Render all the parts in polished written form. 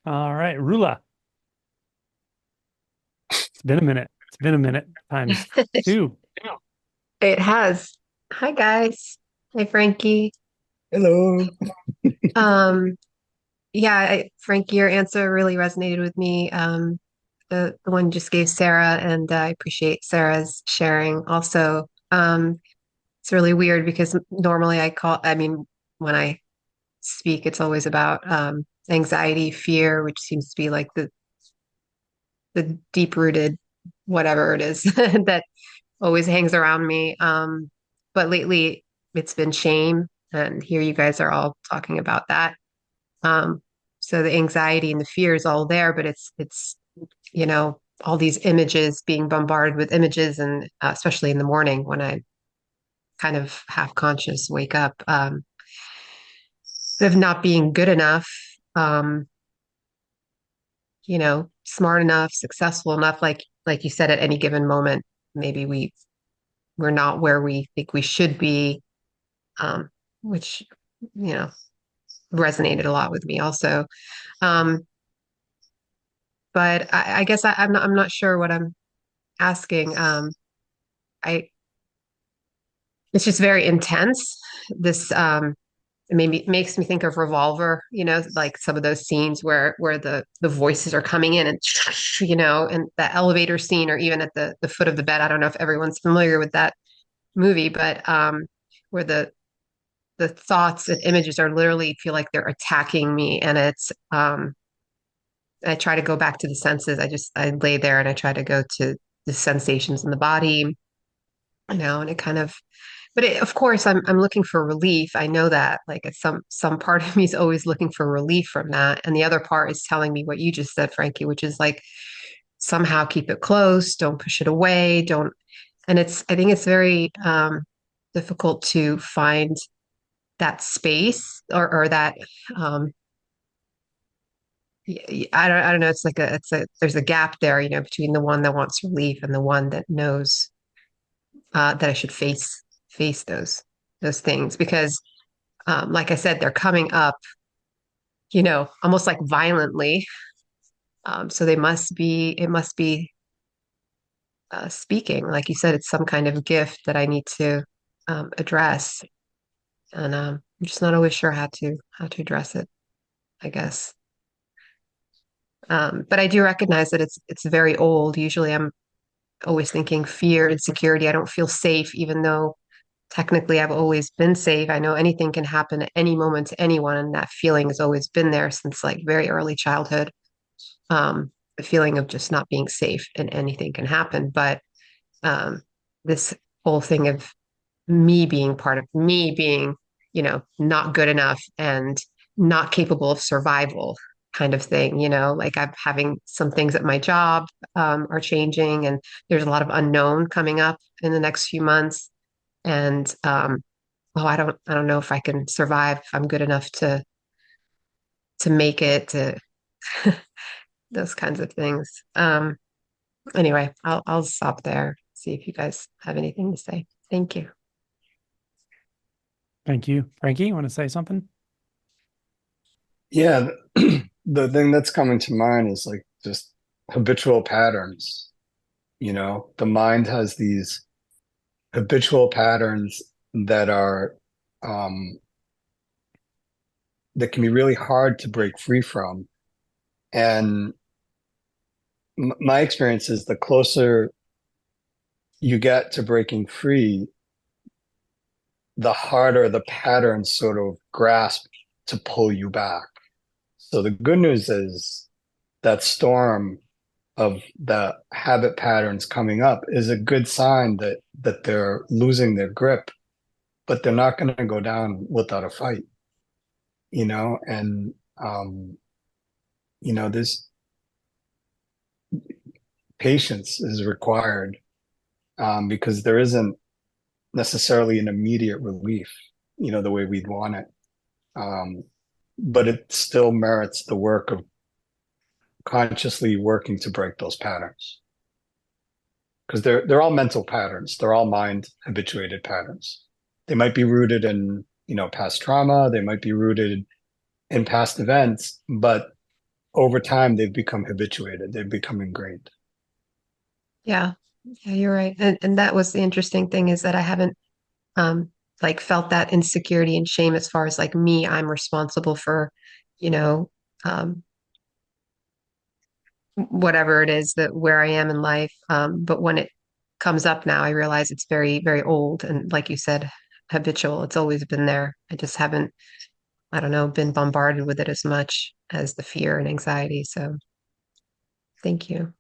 All right, Rula. It's been a minute. It's been a minute times two. It has. Hi guys. Hi Frankie. Hello. Um Frankie, your answer really resonated with me. The one you just gave Sarah, and I appreciate Sarah's sharing also. It's really weird because normally when I speak, it's always about anxiety, fear, which seems to be like the deep-rooted whatever it is that always hangs around me. But lately it's been shame, and here you guys are all talking about that. Um, so the anxiety and the fear is all there, but it's all these images, being bombarded with images, and especially in the morning when I kind of half conscious wake up, of not being good enough, um, smart enough, successful enough, like you said, at any given moment, maybe we're not where we think we should be, um, which, you know, resonated a lot with me also. Um, but I guess I'm not sure what I'm asking. I It's just very intense. This maybe makes me think of Revolver, like some of those scenes where the voices are coming in, and and the elevator scene, or even at the foot of the bed. I don't know if everyone's familiar with that movie, but where the thoughts and images are literally feel like they're attacking me, and it's I try to go back to the senses. I lay there and I try to go to the sensations in the body, and it kind of, of course, I'm looking for relief. I know that, like, it's some part of me is always looking for relief from that, and the other part is telling me what you just said, Frankie, which is like, somehow keep it close, don't push it away, don't. And I think it's very difficult to find that space, or that um, I don't know. It's like there's a gap there, between the one that wants relief and the one that knows that I should face those things, because, like I said, they're coming up, almost like violently. So it must be speaking. Like you said, it's some kind of gift that I need to address, and I'm just not always sure how to address it, I guess. But I do recognize that it's very old. Usually, I'm always thinking fear, insecurity. I don't feel safe, even though technically I've always been safe. I know anything can happen at any moment to anyone, and that feeling has always been there since like very early childhood. The feeling of just not being safe and anything can happen. But this whole thing of me being part of me being, not good enough and not capable of survival kind of thing, like I'm having some things at my job are changing, and there's a lot of unknown coming up in the next few months. And oh, I don't know if I can survive, if I'm good enough to make it, to those kinds of things. Anyway, I'll stop there, see if you guys have anything to say. Thank you. Thank you. Frankie, you want to say something? Yeah, the thing that's coming to mind is like just habitual patterns. The mind has these habitual patterns that are um that can be really hard to break free from. And my experience is the closer you get to breaking free, the harder the patterns sort of grasp to pull you back. So the good news is that storm of the habit patterns coming up is a good sign that they're losing their grip, but they're not going to go down without a fight, and um, this patience is required, because there isn't necessarily an immediate relief, the way we'd want it. Um, but it still merits the work of consciously working to break those patterns, because they're all mental patterns. They're all mind habituated patterns. They might be rooted in, past trauma. They might be rooted in past events, but over time they've become habituated. They've become ingrained. Yeah. Yeah, you're right. And that was the interesting thing, is that I haven't um like felt that insecurity and shame as far as like me, I'm responsible for, you know, um whatever it is that where I am in life. But when it comes up now, I realize it's very, very old. And like you said, habitual. It's always been there. I just haven't, I don't know, been bombarded with it as much as the fear and anxiety. So thank you.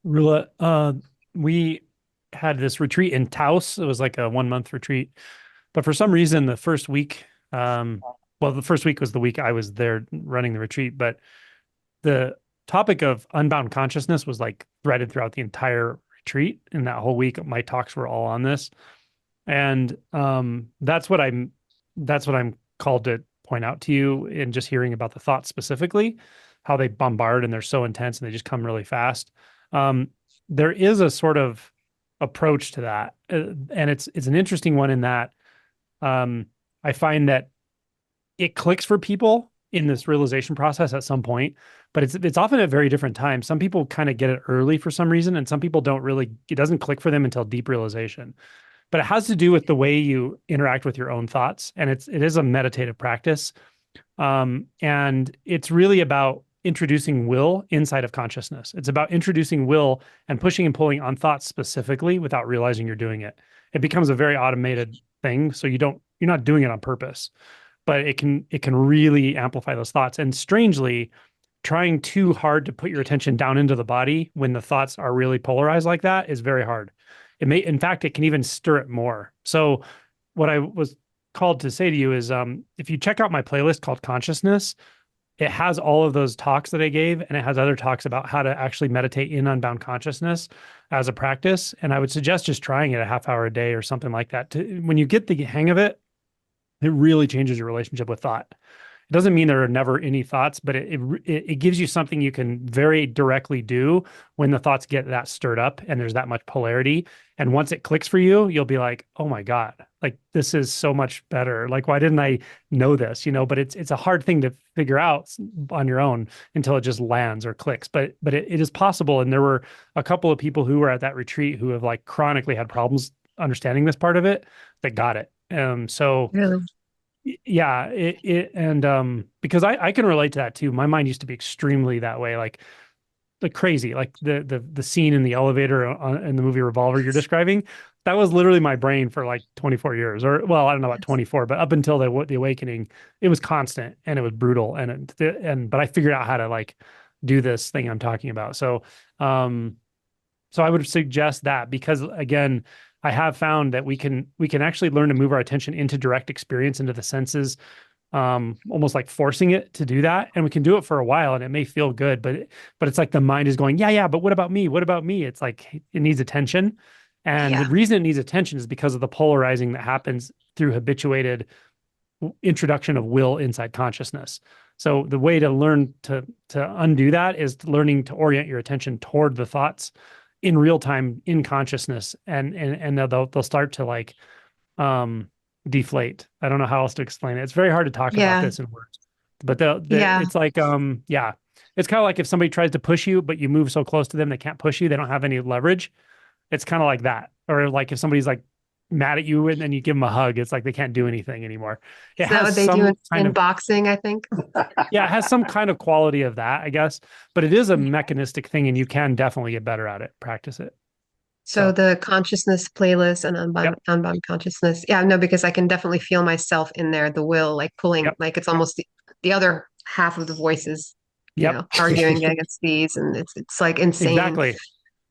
Rula, we had this retreat in Taos. It was like a 1 month retreat. But for some reason, the first week, well, the first week was the week I was there running the retreat, but the topic of unbound consciousness was like threaded throughout the entire retreat. And that whole week, my talks were all on this. And that's what I'm called to point out to you in just hearing about the thoughts specifically, how they bombard and they're so intense and they just come really fast. Um, there is a sort of approach to that, and it's an interesting one in that I find that it clicks for people in this realization process at some point, but it's often at very different times. Some people kind of get it early for some reason, and some people don't really. It doesn't click for them until deep realization. But it has to do with the way you interact with your own thoughts, and it is a meditative practice, and it's really about introducing will inside of consciousness. It's about introducing will and pushing and pulling on thoughts specifically without realizing you're doing it. It becomes a very automated thing, so you're not doing it on purpose, but it can really amplify those thoughts. And strangely, trying too hard to put your attention down into the body when the thoughts are really polarized like that is very hard. In fact, it can even stir it more. So what I was called to say to you is, if you check out my playlist called Consciousness, it has all of those talks that I gave, and it has other talks about how to actually meditate in unbound consciousness as a practice. And I would suggest just trying it a half hour a day or something like that. When you get the hang of it, it really changes your relationship with thought. It doesn't mean there are never any thoughts, but it gives you something you can very directly do when the thoughts get that stirred up and there's that much polarity. And once it clicks for you, you'll be like, "Oh my God, like this is so much better. Like why didn't I know this?" But it's a hard thing to figure out on your own until it just lands or clicks. But it is possible. And there were a couple of people who were at that retreat who have like chronically had problems understanding this part of it that got it. So Really? yeah, and because I can relate to that too. My mind used to be extremely that way, like crazy, like the scene in the elevator in the movie Revolver you're describing. That was literally my brain for like 24 years, or well, I don't know about 24, but up until the awakening, it was constant and it was brutal, but I figured out how to like do this thing I'm talking about. Um, so I would suggest that because again, I have found that we can actually learn to move our attention into direct experience, into the senses, almost like forcing it to do that. And we can do it for a while and it may feel good, but it's like the mind is going, yeah, yeah, but what about me? What about me? It's like it needs attention. And the Yeah. reason it needs attention is because of the polarizing that happens through habituated introduction of will inside consciousness. So the way to learn to undo that is learning to orient your attention toward the thoughts in real time in consciousness, and they'll start to like um deflate. I don't know how else to explain it. It's very hard to talk about Yeah. this in words, but Yeah. it's like yeah, it's kind of like if somebody tries to push you, but you move so close to them they can't push you. They don't have any leverage. It's kind of like that. Or like if somebody's like mad at you and then you give them a hug, it's like they can't do anything anymore. It Is that has what they do some kind in of boxing, I think? yeah, it has some kind of quality of that, I guess, but it is a mechanistic thing and you can definitely get better at it, practice it. So So, the consciousness playlist and yep, unbound consciousness. Yeah, no, because I can definitely feel myself in there, the will, like pulling, yep, like it's almost the other half of the voices, yep. arguing against these, and it's like insane. Exactly.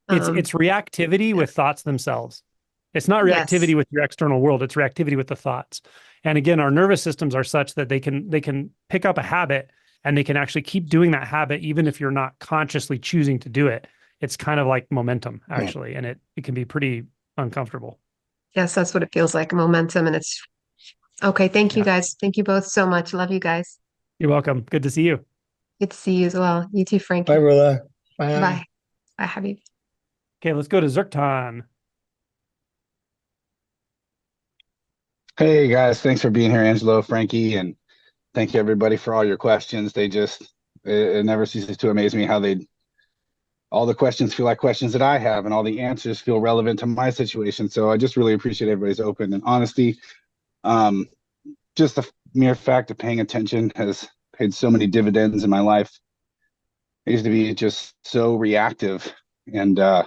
It's Um, reactivity yeah. with thoughts themselves. It's not Yes. reactivity with your external world, it's reactivity with the thoughts. And again, our nervous systems are such that they can pick up a habit and they can actually keep doing that habit even if you're not consciously choosing to do it. It's kind of like momentum Right. actually, and it can be pretty uncomfortable. Yes, that's what it feels like, momentum. And it's okay. Thank you Yeah. guys. Thank you both so much. Love you guys. You're welcome. Good to see you. Good to see you as well. You too, Bye, Frankie. Rilla. Bye. Bye. Bye, Habib. Okay, let's go to Zircon. Hey guys, thanks for being here, Angelo, Frankie, and Thank you, everybody, for all your questions. It never ceases to amaze me how all the questions feel like questions that I have, and all the answers feel relevant to my situation. So I just really appreciate everybody's open and honesty. Um, just the mere fact of paying attention has paid so many dividends in my life. I used to be just so reactive, and now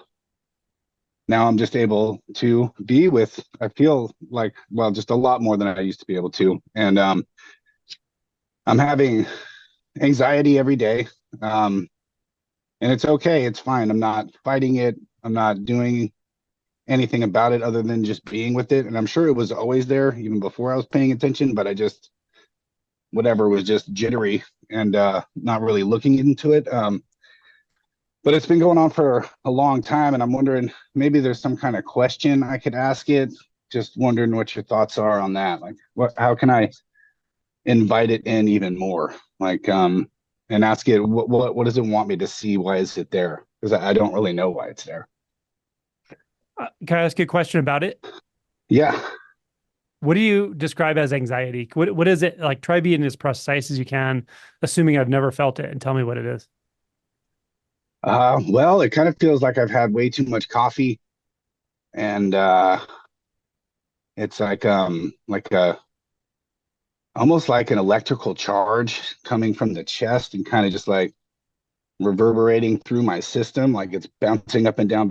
I'm just able to be with, I feel like, well, just a lot more than I used to be able to. And I'm having anxiety every day. And it's okay. It's fine. I'm not fighting it. I'm not doing anything about it other than just being with it. And I'm sure it was always there even before I was paying attention, but whatever was just jittery and not really looking into it. But it's been going on for a long time, and I'm wondering maybe there's some kind of question I could ask it. Just wondering what your thoughts are on that. Like, how can I invite it in even more? Like, and ask it, what does it want me to see? Why is it there? Because I don't really know why it's there. Can I ask you a question about it? Yeah. What do you describe as anxiety? What is it like? Try being as precise as you can, assuming I've never felt it, and tell me what it is. Well, it kind of feels like I've had way too much coffee, and it's like a almost like an electrical charge coming from the chest and kind of just like reverberating through my system, like it's bouncing up and down,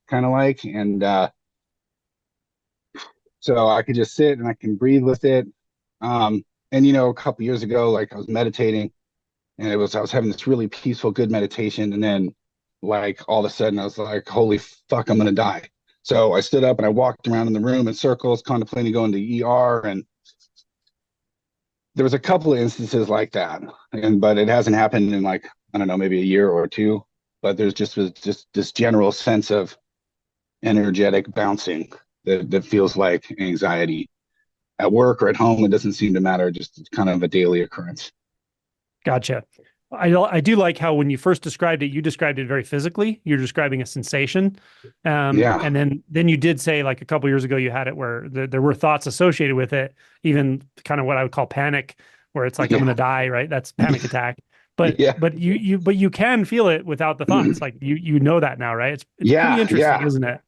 kind of like. And so I could just sit and I can breathe with it. And a couple years ago, like I was meditating, and I was having this really peaceful, good meditation, and then like all of a sudden I was like, holy fuck, I'm gonna die. So I stood up and I walked around in the room in circles, contemplating going to the ER. And there was a couple of instances like that, but it hasn't happened in, like, I don't know, maybe a year or two. But there's just this general sense of energetic bouncing that feels like anxiety at work or at home. It doesn't seem to matter. Just kind of a daily occurrence. Gotcha. I do like how when you first described it, you described it very physically. You're describing a sensation. Yeah. And then you did say, like, a couple years ago, you had it where there were thoughts associated with it, even kind of what I would call panic, where it's like, I'm going to die, right? That's panic attack. But Yeah. but you can feel it without the thoughts. Like you know that now, right? It's pretty interesting, isn't it?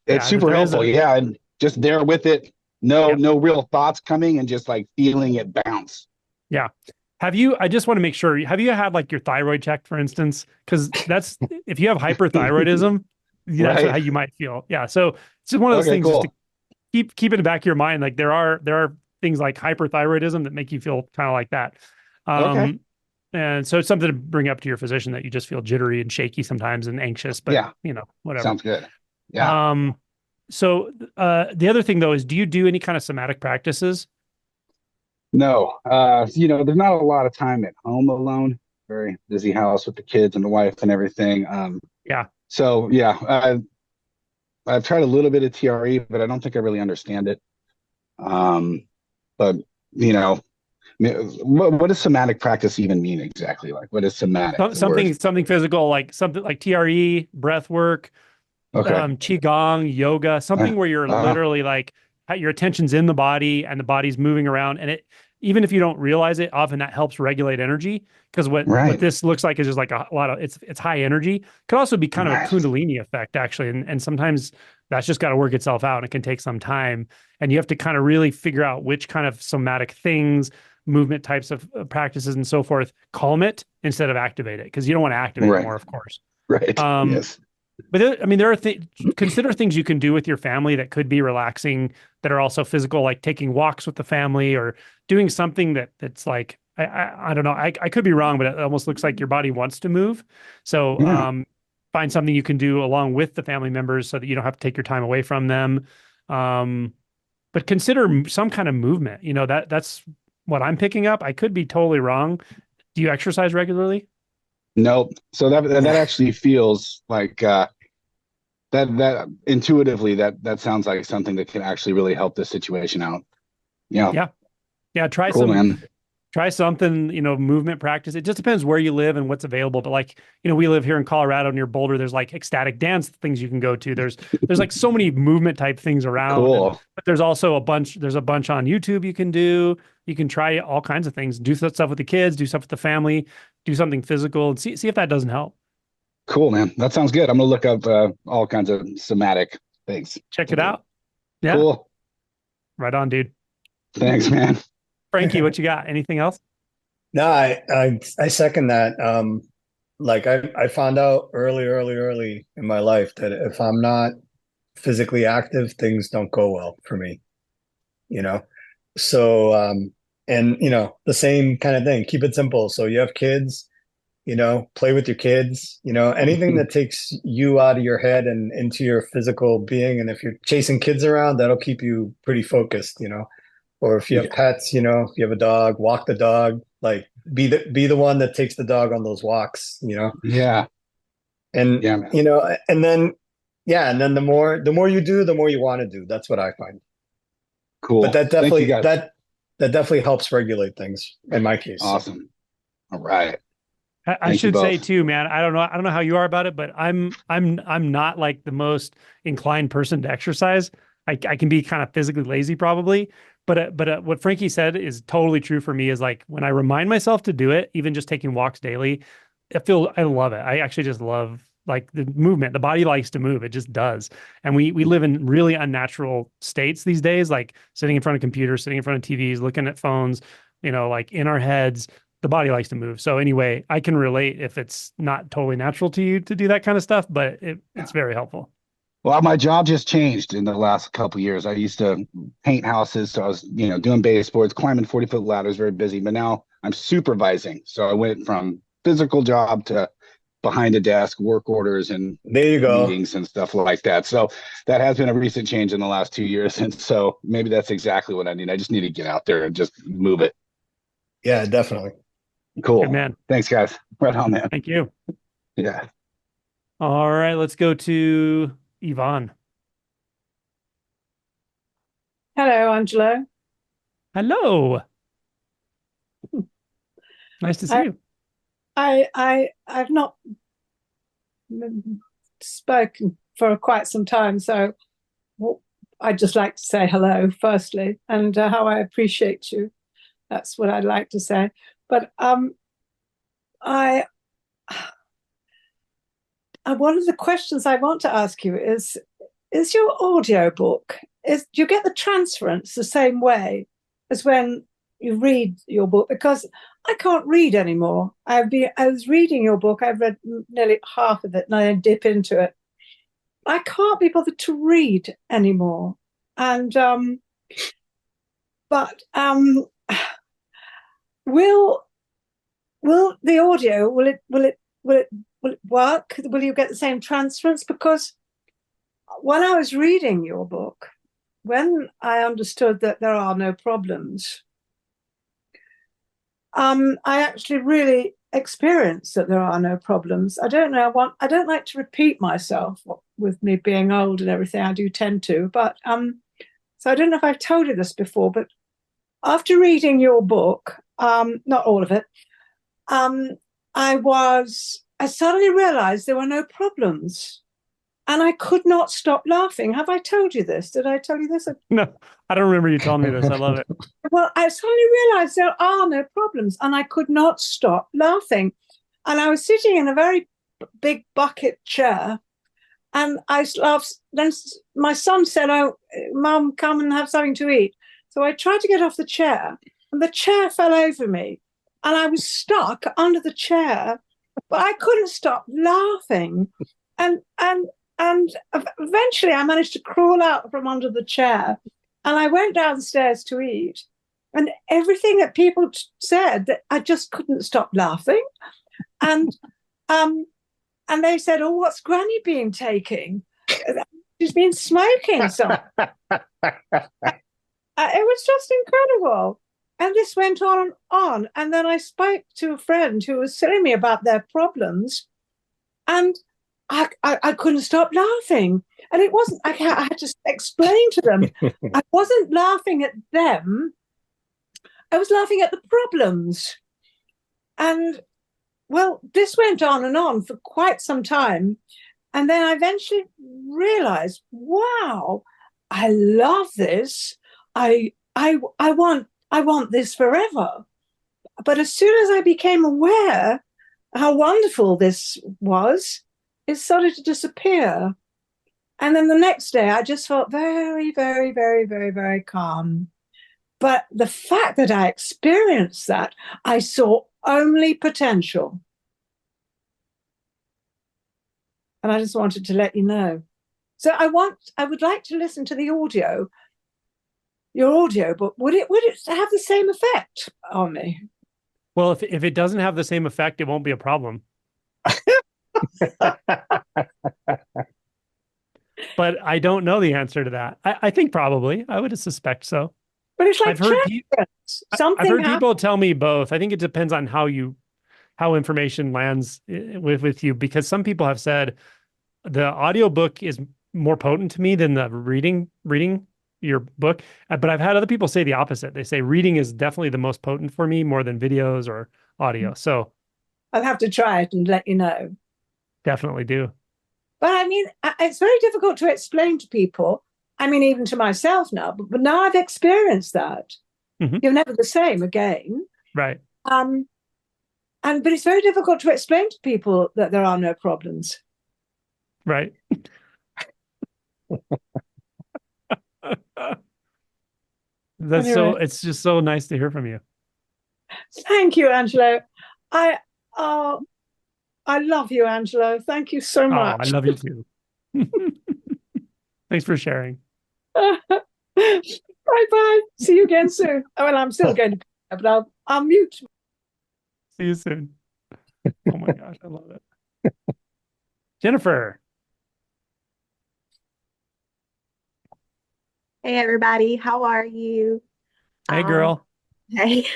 It's super helpful. Yeah. And just there with it, no real thoughts coming, and just like feeling it bounce. Yeah. I just want to make sure, have you had like your thyroid checked, for instance? Because that's, if you have hyperthyroidism, that's how you might feel. Yeah. So it's just one of those things, cool. just to keep in the back of your mind. Like there are things like hyperthyroidism that make you feel kind of like that. And so it's something to bring up to your physician, that you just feel jittery and shaky sometimes and anxious, but whatever. Sounds good. Yeah. So the other thing though is, do you do any kind of somatic practices? No, there's not a lot of time at home alone. Very busy house with the kids and the wife and everything. So I've tried a little bit of TRE, but I don't think I really understand it. But what does somatic practice even mean exactly? Like, what is somatic? Something physical, like something like TRE, breath work, qigong, yoga, something where you're literally like, your attention's in the body and the body's moving around, and even if you don't realize it, often that helps regulate energy. Because what this looks like is just like a lot of, it's high energy. Could also be kind of a Kundalini effect, actually, and sometimes that's just got to work itself out. And it can take some time, and you have to kind of really figure out which kind of somatic things, movement types of practices, and so forth, calm it instead of activate it, because you don't want to activate it more, of course. Right. Yes. But there are consider things you can do with your family that could be relaxing, that are also physical, like taking walks with the family, or doing something that's like, I don't know, I could be wrong, but it almost looks like your body wants to move. So find something you can do along with the family members so that you don't have to take your time away from them. But consider some kind of movement. That's what I'm picking up. I could be totally wrong. Do you exercise regularly? Nope. So that actually feels like that intuitively that sounds like something that can actually really help this situation out. Yeah. Try cool, man. try something, movement practice. It just depends where you live and what's available. But like, we live here in Colorado near Boulder. There's like ecstatic dance things you can go to. There's like so many movement type things around. Cool. But there's a bunch on YouTube you can do. You can try all kinds of things. Do stuff with the kids, do stuff with the family, do something physical, and see if that doesn't help. Cool, man. That sounds good. I'm gonna look up all kinds of somatic things. Check it out. Yeah. Cool. Right on, dude. Thanks, man. Frankie, what you got? Anything else? No, I second that. Like I found out early in my life that if I'm not physically active, things don't go well for me, you know? So, and the same kind of thing, keep it simple. So you have kids, play with your kids, anything that takes you out of your head and into your physical being. And if you're chasing kids around, that'll keep you pretty focused, or if you have pets, if you have a dog, walk the dog, like be the one that takes the dog on those walks, Yeah. and Yeah, man. and then the more you do, the more you want to do. That's what I find. Cool. But that Thank you, definitely guys. that definitely helps regulate things in my case. Awesome. All right. I Thank you should say both. too, man. I don't know how you are about it, but I'm not like the most inclined person to exercise. I can be kind of physically lazy probably, but what Frankie said is totally true for me. Is like when I remind myself to do it, even just taking walks daily, I love it. I actually just love like the movement. The body likes to move. It just does. And we live in really unnatural states these days, like sitting in front of computers, sitting in front of TVs, looking at phones, like in our heads. The body likes to move. So anyway, I can relate if it's not totally natural to you to do that kind of stuff, but it's very helpful. Well, my job just changed in the last couple of years. I used to paint houses, so I was, doing baseboards, climbing 40-foot ladders, very busy. But now I'm supervising, so I went from physical job to behind a desk, work orders, and There you go. meetings and stuff like that. So that has been a recent change in the last 2 years, and so maybe that's exactly what I need. I just need to get out there and just move it. Yeah, definitely. Cool. Good man. Thanks, guys. Right on, man. Thank you. Yeah. All right, let's go to Yvonne. Hello, Angelo. Hello. Nice to see you. I've not spoken for quite some time, so I'd just like to say hello firstly, and how I appreciate you. That's what I'd like to say. But one of the questions I want to ask you is your audio book, do you get the transference the same way as when you read your book? Because I can't read anymore. I was reading your book. I've read nearly half of it, and I dip into it. I can't be bothered to read anymore. And will the audio will it work? Will you get the same transference? Because when I was reading your book, when I understood that there are no problems, I actually really experienced that there are no problems. I don't know. I don't like to repeat myself with me being old and everything. I do tend to, but so I don't know if I've told you this before, but after reading your book, not all of it, I suddenly realized there were no problems, and I could not stop laughing. Have I told you this? Did I tell you this? No, I don't remember you telling me this. I love it. Well, I suddenly realized there are no problems, and I could not stop laughing. And I was sitting in a very big bucket chair, and I laughed. Then my son said, "Oh, Mum, come and have something to eat." So I tried to get off the chair, and the chair fell over me, and I was stuck under the chair, but I couldn't stop laughing. And eventually I managed to crawl out from under the chair, and I went downstairs to eat. And everything that people said, that I just couldn't stop laughing. And they said, "Oh, what's Granny been taking? She's been smoking something." It was just incredible. And this went on and on. And then I spoke to a friend who was telling me about their problems, and I couldn't stop laughing. And it wasn't, I had to explain to them, I wasn't laughing at them. I was laughing at the problems. And well, this went on and on for quite some time. And then I eventually realized, wow, I love this. I want this forever. But as soon as I became aware how wonderful this was, it started to disappear. And then the next day, I just felt very, very, very, very, very calm. But the fact that I experienced that, I saw only potential. And I just wanted to let you know. So I would like to listen to the audio, your audio, but would it have the same effect on me? Well, if it doesn't have the same effect, it won't be a problem. But I don't know the answer to that. I think probably. I would suspect so. But it's like I've heard people tell me both. I think it depends on how information lands with you, because some people have said the audiobook is more potent to me than the reading your book. But I've had other people say the opposite. They say reading is definitely the most potent for me, more than videos or audio. So I'll have to try it and let you know. Definitely do. But I mean, it's very difficult to explain to people. I mean, even to myself now, but now I've experienced that. Mm-hmm. You're never the same again. Right. But it's very difficult to explain to people that there are no problems. Right. It's just so nice to hear from you. Thank you, Angelo. I love you, Angelo. Thank you so much. I love you too. Thanks for sharing. Bye-bye. See you again soon. Well, I'm still going to, but I'll mute. See you soon. Oh my gosh, I love it. Jennifer. Hey, everybody. How are you? Hey, girl. Hey,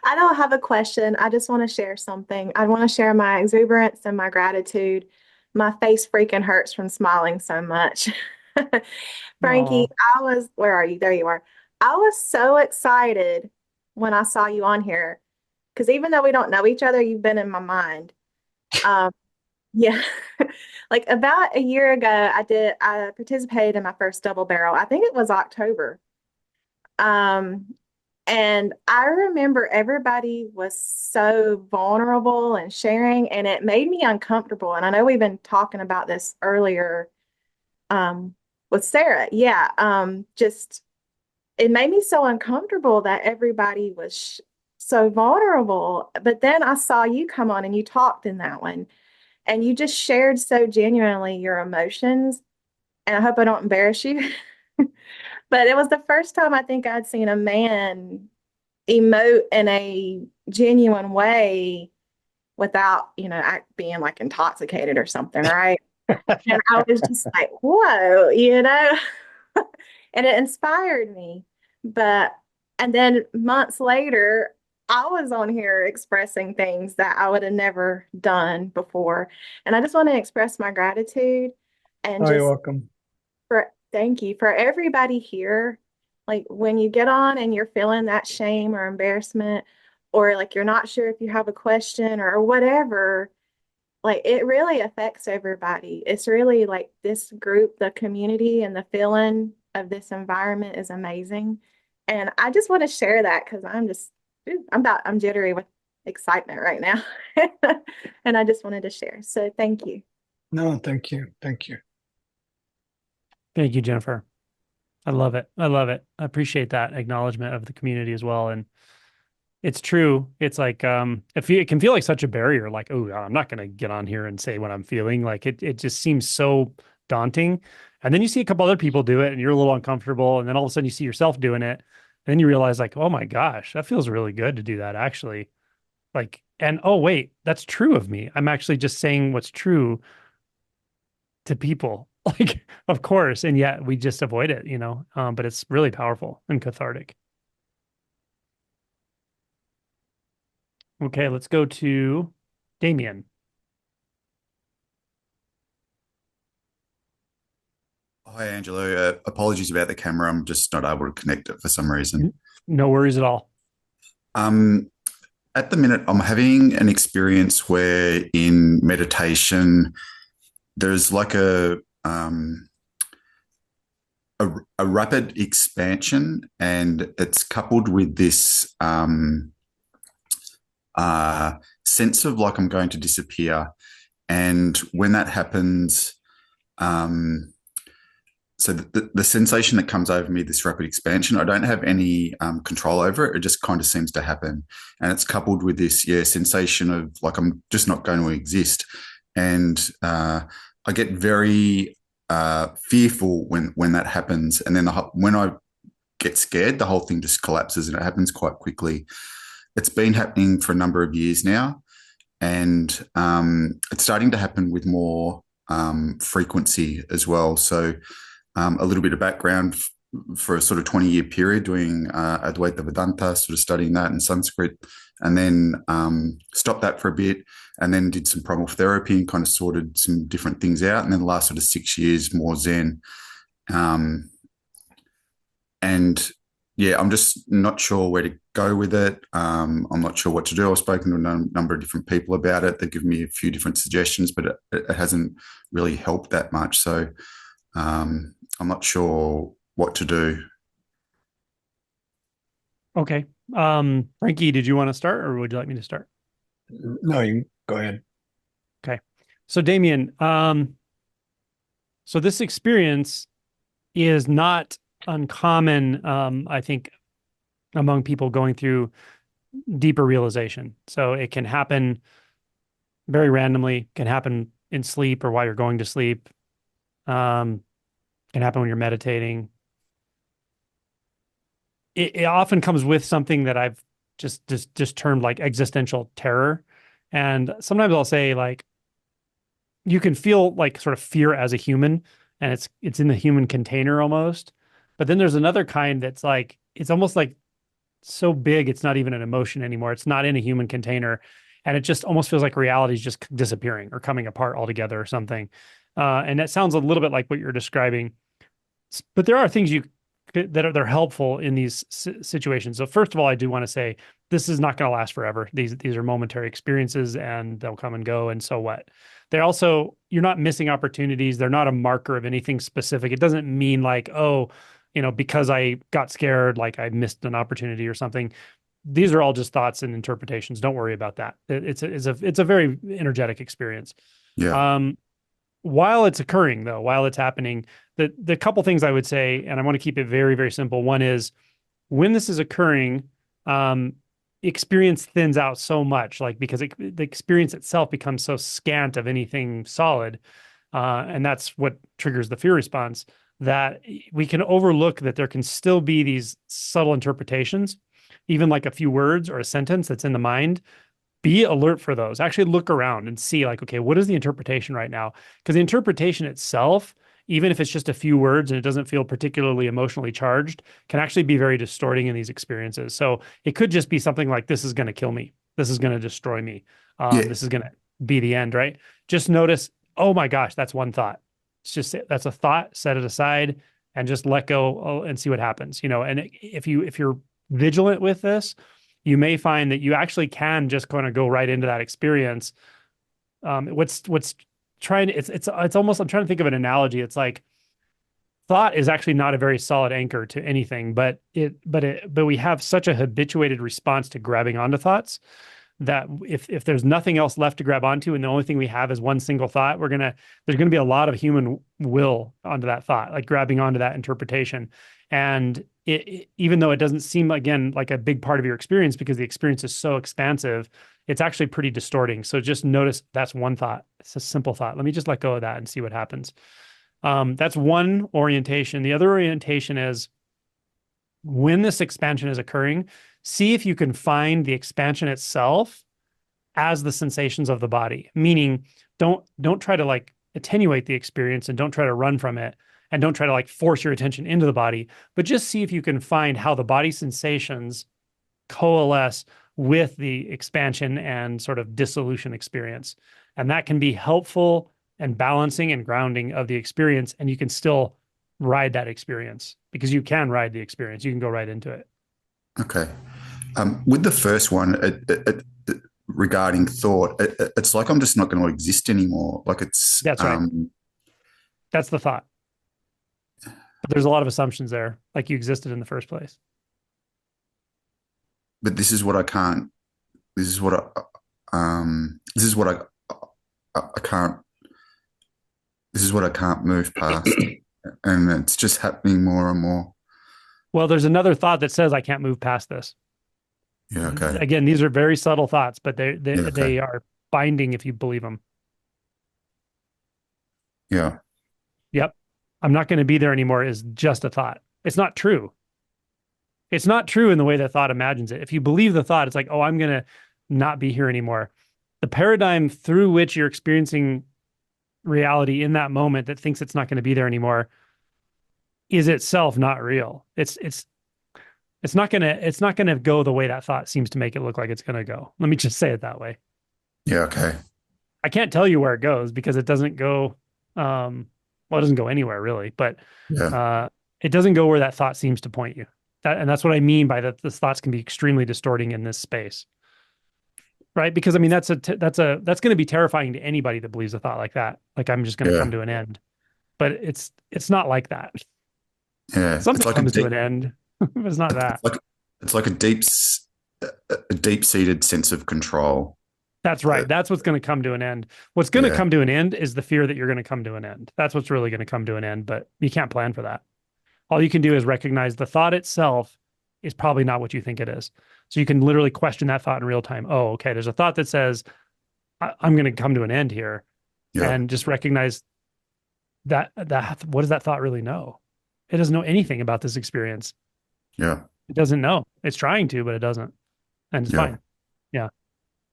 I don't have a question. I just want to share something. I want to share my exuberance and my gratitude. My face freaking hurts from smiling so much. Frankie, where are you? There you are. I was so excited when I saw you on here, because even though we don't know each other, you've been in my mind. Yeah. Like about a year ago, I participated in my first double barrel. I think it was October. And I remember everybody was so vulnerable and sharing, and it made me uncomfortable. And I know we've been talking about this earlier with Sarah. Yeah. Just it made me so uncomfortable that everybody was so vulnerable. But then I saw you come on and you talked in that one, and you just shared so genuinely your emotions. And I hope I don't embarrass you. But it was the first time I think I'd seen a man emote in a genuine way without, being like intoxicated or something, right? And I was just like, whoa, and it inspired me. And then months later, I was on here expressing things that I would have never done before. And I just want to express my gratitude and you're welcome. Thank you for everybody here. Like when you get on and you're feeling that shame or embarrassment, or like you're not sure if you have a question or whatever, like it really affects everybody. It's really like this group, the community, and the feeling of this environment is amazing. And I just want to share that because I'm jittery with excitement right now. And I just wanted to share. So thank you. No, thank you. Thank you. Thank you, Jennifer. I love it. I love it. I appreciate that acknowledgement of the community as well. And it's true. It's like it can feel like such a barrier, like, oh, I'm not going to get on here and say what I'm feeling. Like it just seems so daunting. And then you see a couple other people do it and you're a little uncomfortable. And then all of a sudden you see yourself doing it. And then you realize like, oh my gosh, that feels really good to do that actually. Like, and oh wait, that's true of me. I'm actually just saying what's true to people. Like, of course. And yet we just avoid it, but it's really powerful and cathartic. Okay, let's go to Damien. Hi, Angelo. Apologies about the camera. I'm just not able to connect it for some reason. No worries at all. Um, at the minute, I'm having an experience where in meditation, there's like a rapid expansion, and it's coupled with this sense of like I'm going to disappear. And when that happens, so the sensation that comes over me, this rapid expansion, I don't have any control over it. It just kind of seems to happen. And it's coupled with this, sensation of like I'm just not going to exist. And I get very fearful when that happens. And then when I get scared, the whole thing just collapses, and it happens quite quickly. It's been happening for a number of years now. And it's starting to happen with more frequency as well. So a little bit of background for a sort of 20-year period doing Advaita Vedanta, sort of studying that in Sanskrit, and then stopped that for a bit, and then did some primal therapy and kind of sorted some different things out. And then the last sort of 6 years, more Zen. And yeah, I'm just not sure where to go with it. I'm not sure what to do. I've spoken to a number of different people about it. They've given me a few different suggestions, but it hasn't really helped that much. So I'm not sure what to do. Okay. Frankie, did you want to start, or would you like me to start? No, you go ahead. Okay. So Damien, so this experience is not uncommon, I think, among people going through deeper realization. So it can happen very randomly, can happen in sleep or while you're going to sleep, can happen when you're meditating. It often comes with something that I've just termed like existential terror. And sometimes I'll say, like, you can feel like sort of fear as a human, and it's in the human container almost. But then there's another kind that's like, it's almost like so big it's not even an emotion anymore. It's not in a human container, and it just almost feels like reality is just disappearing or coming apart altogether or something. And that sounds a little bit like what you're describing. But there are things they're helpful in these situations. So first of all, I do want to say this is not going to last forever. These are momentary experiences, and they'll come and go. And so what? They're also, you're not missing opportunities. They're not a marker of anything specific. It doesn't mean like, oh, because I got scared, like I missed an opportunity or something. These are all just thoughts and interpretations. Don't worry about that. It's a very energetic experience. Yeah. While it's occurring, though, while it's happening, the couple things I would say, and I want to keep it very, very simple. One is, when this is occurring, experience thins out so much, like, because the experience itself becomes so scant of anything solid, and that's what triggers the fear response, that we can overlook that there can still be these subtle interpretations, even like a few words or a sentence that's in the mind. Be alert for those. Actually look around and see, like, okay, what is the interpretation right now? Because the interpretation itself, even if it's just a few words and it doesn't feel particularly emotionally charged, can actually be very distorting in these experiences. So it could just be something like, this is going to kill me. This is going to destroy me. Yeah. This is going to be the end, right? Just notice, oh my gosh, that's one thought. It's just, that's a thought, set it aside and just let go and see what happens. And if you're vigilant with this, you may find that you actually can just kind of go right into that experience. It's almost, I'm trying to think of an analogy. It's like, thought is actually not a very solid anchor to anything, but we have such a habituated response to grabbing onto thoughts that if there's nothing else left to grab onto, and the only thing we have is one single thought, there's gonna be a lot of human will onto that thought, like grabbing onto that interpretation. And even though it doesn't seem, again, like a big part of your experience, because the experience is so expansive, it's actually pretty distorting. So just notice that's one thought. It's a simple thought. Let me just let go of that and see what happens. That's one orientation. The other orientation is, when this expansion is occurring, see if you can find the expansion itself as the sensations of the body. Meaning, don't try to like attenuate the experience, and don't try to run from it, and don't try to like force your attention into the body, but just see if you can find how the body sensations coalesce with the expansion and sort of dissolution experience. And that can be helpful and balancing and grounding of the experience. And you can still ride that experience, because you can ride the experience. You can go right into it. Okay. With the first one, regarding thought, it's like I'm just not going to exist anymore. Like it's That's right. That's the thought. But there's a lot of assumptions there, like you existed in the first place. But this is what I can't. This is what this is what I can't. This is what I can't move past, and it's just happening more and more. Well, there's another thought that says I can't move past this. Yeah. Okay. Again, these are very subtle thoughts, but Yeah, okay. they are binding if you believe them. Yeah. Yep. I'm not going to be there anymore is just a thought. It's not true. It's not true in the way that thought imagines it. If you believe the thought, it's like, oh, I'm going to not be here anymore. The paradigm through which you're experiencing reality in that moment that thinks it's not going to be there anymore is itself not real. It's not gonna go the way that thought seems to make it look like it's gonna go. Let me just say it that way. Yeah. Okay. I can't tell you where it goes because it doesn't go well, it doesn't go anywhere really, but Yeah. it doesn't go where that thought seems to point you. And that's what I mean by that. The thoughts can be extremely distorting in this space, right? Because I mean that's going to be terrifying to anybody that believes a thought like that. Like I'm just going to Yeah. come to an end, but it's not like that. Yeah. Something It's like comes to an end. It's not that. It's like a deep-seated sense of control. That's right. That's what's going to come to an end. What's going to come to an end is the fear that you're going to come to an end. That's what's really going to come to an end, but you can't plan for that. All you can do is recognize the thought itself is probably not what you think it is. So you can literally question that thought in real time. Oh, okay. There's a thought that says, I'm going to come to an end here. Yeah. And just recognize that what does that thought really know? It doesn't know anything about this experience. Yeah. It doesn't know. It's trying to, but it doesn't. And it's Yeah. fine. Yeah.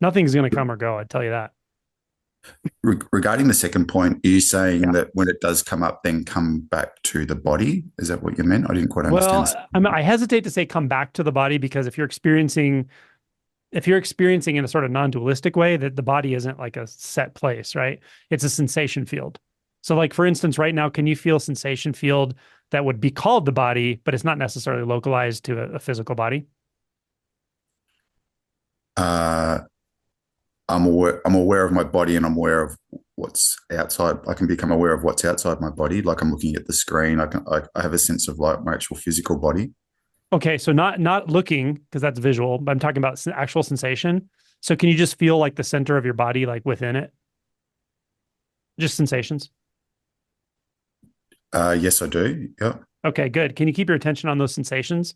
Nothing's going to come or go. I'd tell you that. Regarding the second point, are you saying Yeah. that when it does come up, then come back to the body? Is that what you meant? I didn't quite understand. Well, I hesitate to say come back to the body because if you're experiencing in a sort of non-dualistic way, that the body isn't like a set place, right? It's a sensation field. So like, for instance, right now, can you feel sensation field that would be called the body, but it's not necessarily localized to a physical body? I'm aware of my body and I'm aware of what's outside. I can become aware of what's outside my body. Like I'm looking at the screen. I have a sense of like my actual physical body. Okay, so not looking because that's visual, but I'm talking about actual sensation. So can you just feel like the center of your body, like within it? Just sensations. Yes, I do. Yeah. Okay, good. Can you keep your attention on those sensations?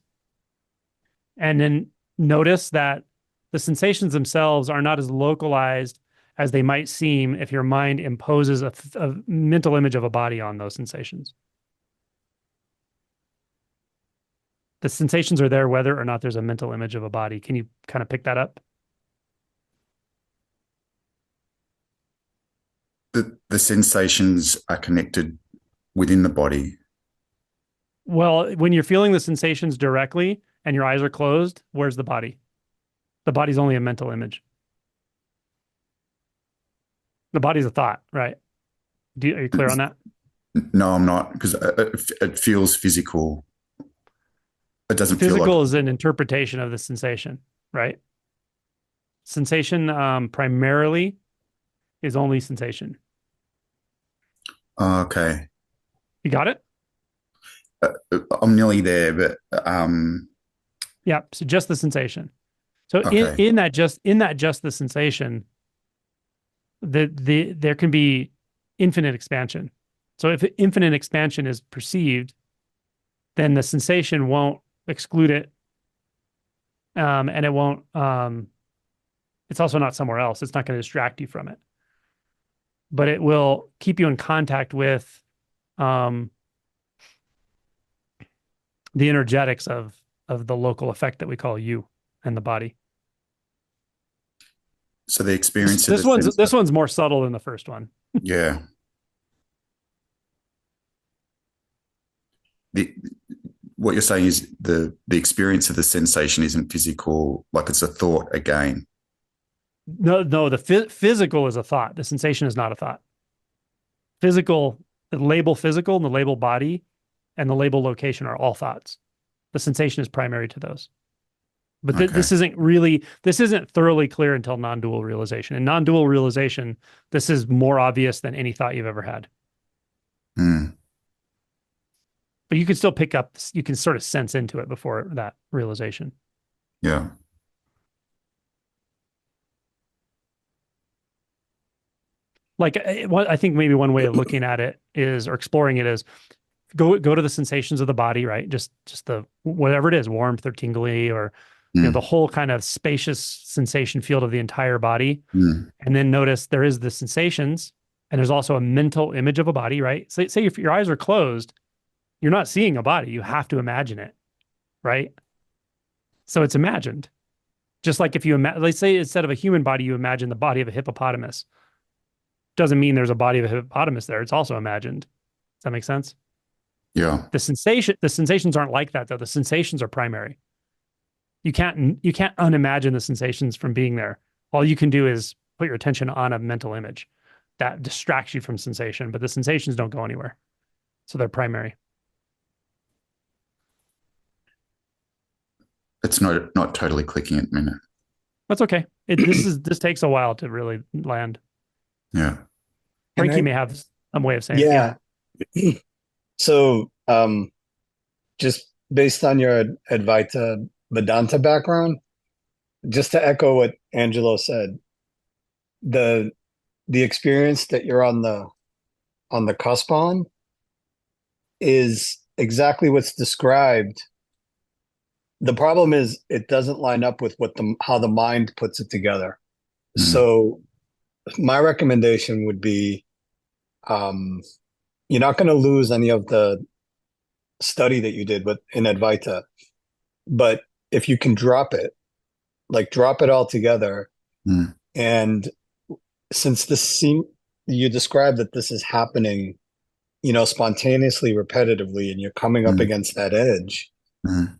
And then notice that the sensations themselves are not as localized as they might seem if your mind imposes a mental image of a body on those sensations. The sensations are there whether or not there's a mental image of a body. Can you kind of pick that up? The sensations are connected within the body. Well, when you're feeling the sensations directly and your eyes are closed, where's the body? The body's only a mental image. The body's a thought, right? Are you clear on that? No, I'm not, because it feels physical. It doesn't feel Physical like... is an interpretation of the sensation, right? Sensation primarily is only sensation. Okay. You got it? I'm nearly there, but yeah. So just the sensation. So okay. in that just the sensation, there can be infinite expansion. So if infinite expansion is perceived, then the sensation won't exclude it, and it won't. It's also not somewhere else. It's not going to distract you from it, but it will keep you in contact with the energetics of the local effect that we call you and the body. So the experience this one's more subtle than the first one. Yeah. What you're saying is the experience of the sensation isn't physical, like it's a thought again. No, the physical is a thought. The sensation is not a thought. Physical, the label physical and the label body and the label location are all thoughts. The sensation is primary to those. But Okay. this isn't thoroughly clear until non-dual realization. In non-dual realization, this is more obvious than any thought you've ever had. Mm. But you can still you can sort of sense into it before that realization. Yeah. Like I think maybe one way of looking at it is, or exploring it is, go to the sensations of the body, right? Just the whatever it is, warmth or tingly, or the whole kind of spacious sensation field of the entire body. And then notice there is the sensations, and there's also a mental image of a body, right? Say if your eyes are closed, you're not seeing a body. You have to imagine it, right? So it's imagined. Just like if you let's say instead of a human body, you imagine the body of a hippopotamus. Doesn't mean there's a body of a hippopotamus there. It's also imagined. Does that make sense? Yeah. The sensations aren't like that though. The sensations are primary. You can't unimagine the sensations from being there. All you can do is put your attention on a mental image that distracts you from sensation, but the sensations don't go anywhere. So they're primary. It's not totally clicking at the minute. That's okay. This takes a while to really land. Yeah. Frankie may have some way of saying it. So just based on your Advaita Vedanta background, just to echo what Angelo said, the experience that you're on the cusp on is exactly what's described. The problem is it doesn't line up with how the mind puts it together. So my recommendation would be, you're not going to lose any of the study that you did in Advaita, but if you can drop it all together. And since you described that this is happening, spontaneously, repetitively, and you're coming up against that edge,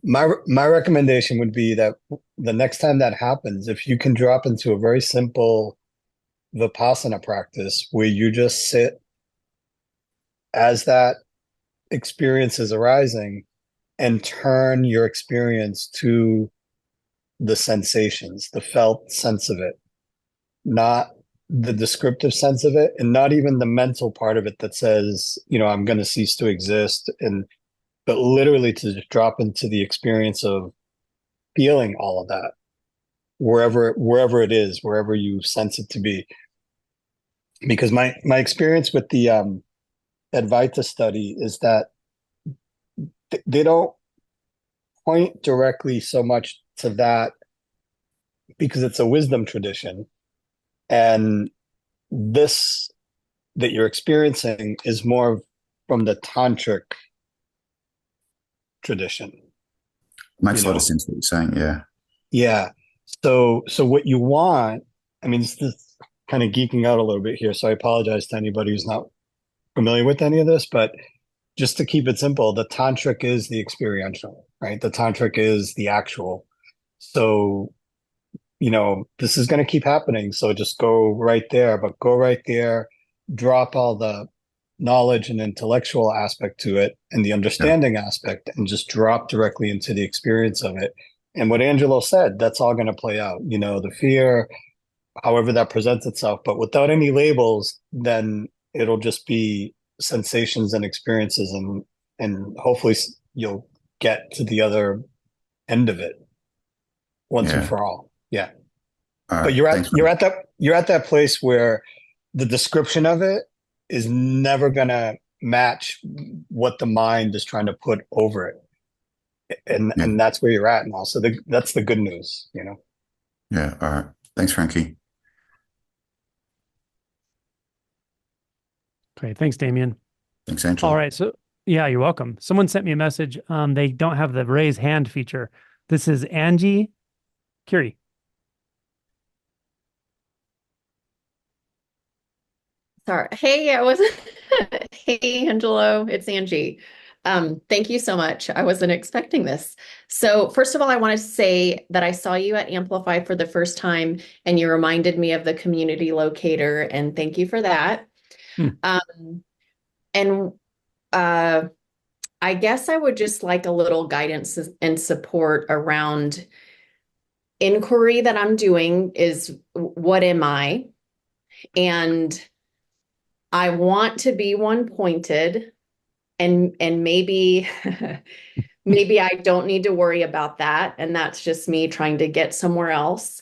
my recommendation would be that the next time that happens, if you can drop into a very simple Vipassana practice where you just sit as that experience is arising and turn your experience to the sensations, the felt sense of it, not the descriptive sense of it, and not even the mental part of it that says, I'm going to cease to exist, but literally to just drop into the experience of feeling all of that, wherever it is, wherever you sense it to be. Because my experience with the Advaita study is that they don't point directly so much to that because it's a wisdom tradition, and this that you're experiencing is more from the Tantric tradition. Makes a lot of sense what you're saying. Yeah. So what you want, this is kind of geeking out a little bit here, so I apologize to anybody who's not familiar with any of this, but just to keep it simple, the Tantric is the experiential, right? The Tantric is the actual. So, this is going to keep happening. So just go right there, drop all the knowledge and intellectual aspect to it and the understanding aspect, and just drop directly into the experience of it. And what Angelo said, that's all going to play out, the fear, however that presents itself, but without any labels, then it'll just be sensations and experiences, and hopefully you'll get to the other end of it once and for all. Yeah. But you're at that place where the description of it is never gonna match what the mind is trying to put over it. And that's where you're at now. So that's the good news, Yeah. All right. Thanks, Frankie. Okay. Thanks, Damien. Thanks, Angelo. All right. So yeah, you're welcome. Someone sent me a message. They don't have the raise hand feature. This is Angie Curie. Sorry. Hey, hey, Angelo, it's Angie. Thank you so much. I wasn't expecting this. So first of all, I want to say that I saw you at Amplify for the first time, and you reminded me of the community locator, and thank you for that. And I guess I would just like a little guidance and support around inquiry that I'm doing is what am I? And I want to be one-pointed, and maybe maybe I don't need to worry about that, and that's just me trying to get somewhere else.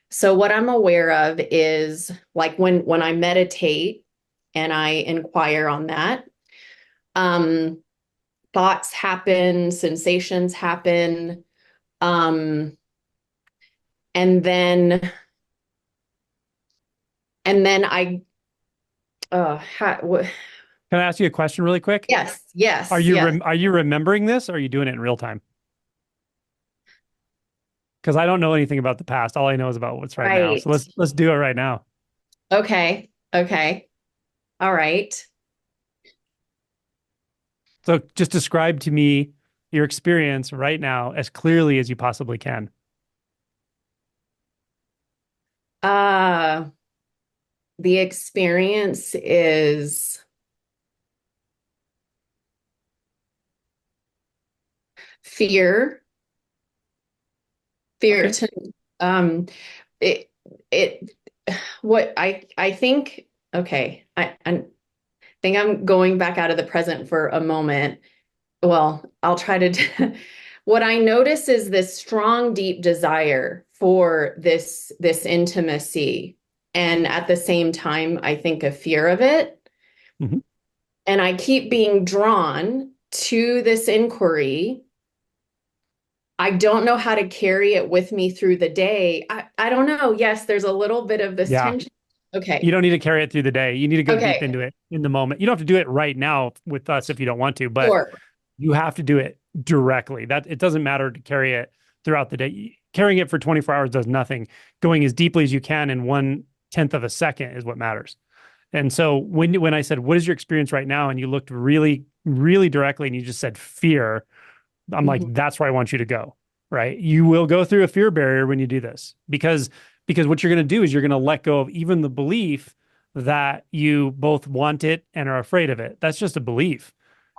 So what I'm aware of is like when I meditate and I inquire on that, thoughts happen, sensations happen, and then I Can I ask you a question really quick? yes. Are you remembering this, or are you doing it in real time? Because I don't know anything about the past. All I know is about what's right now. So let's do it right now. Okay. All right. So just describe to me your experience right now as clearly as you possibly can. The experience is fear. Okay. What I think, okay, I think I'm going back out of the present for a moment. Well, I'll try to what I notice is this strong, deep desire for this intimacy. And at the same time, I think a fear of it. Mhm. And I keep being drawn to this inquiry. I don't know how to carry it with me through the day. I don't know. Yes, there's a little bit of this Yeah. tension. Okay. You don't need to carry it through the day. You need to go Okay. deep into it in the moment. You don't have to do it right now with us if you don't want to, but Sure. you have to do it directly. That it doesn't matter to carry it throughout the day. Carrying it for 24 hours does nothing. Going as deeply as you can in 1/10 of a second is what matters. And so when I said, what is your experience right now? And you looked really, really directly and you just said fear, I'm like, that's where I want you to go, right? You will go through a fear barrier when you do this because what you're going to do is you're going to let go of even the belief that you both want it and are afraid of it. That's just a belief.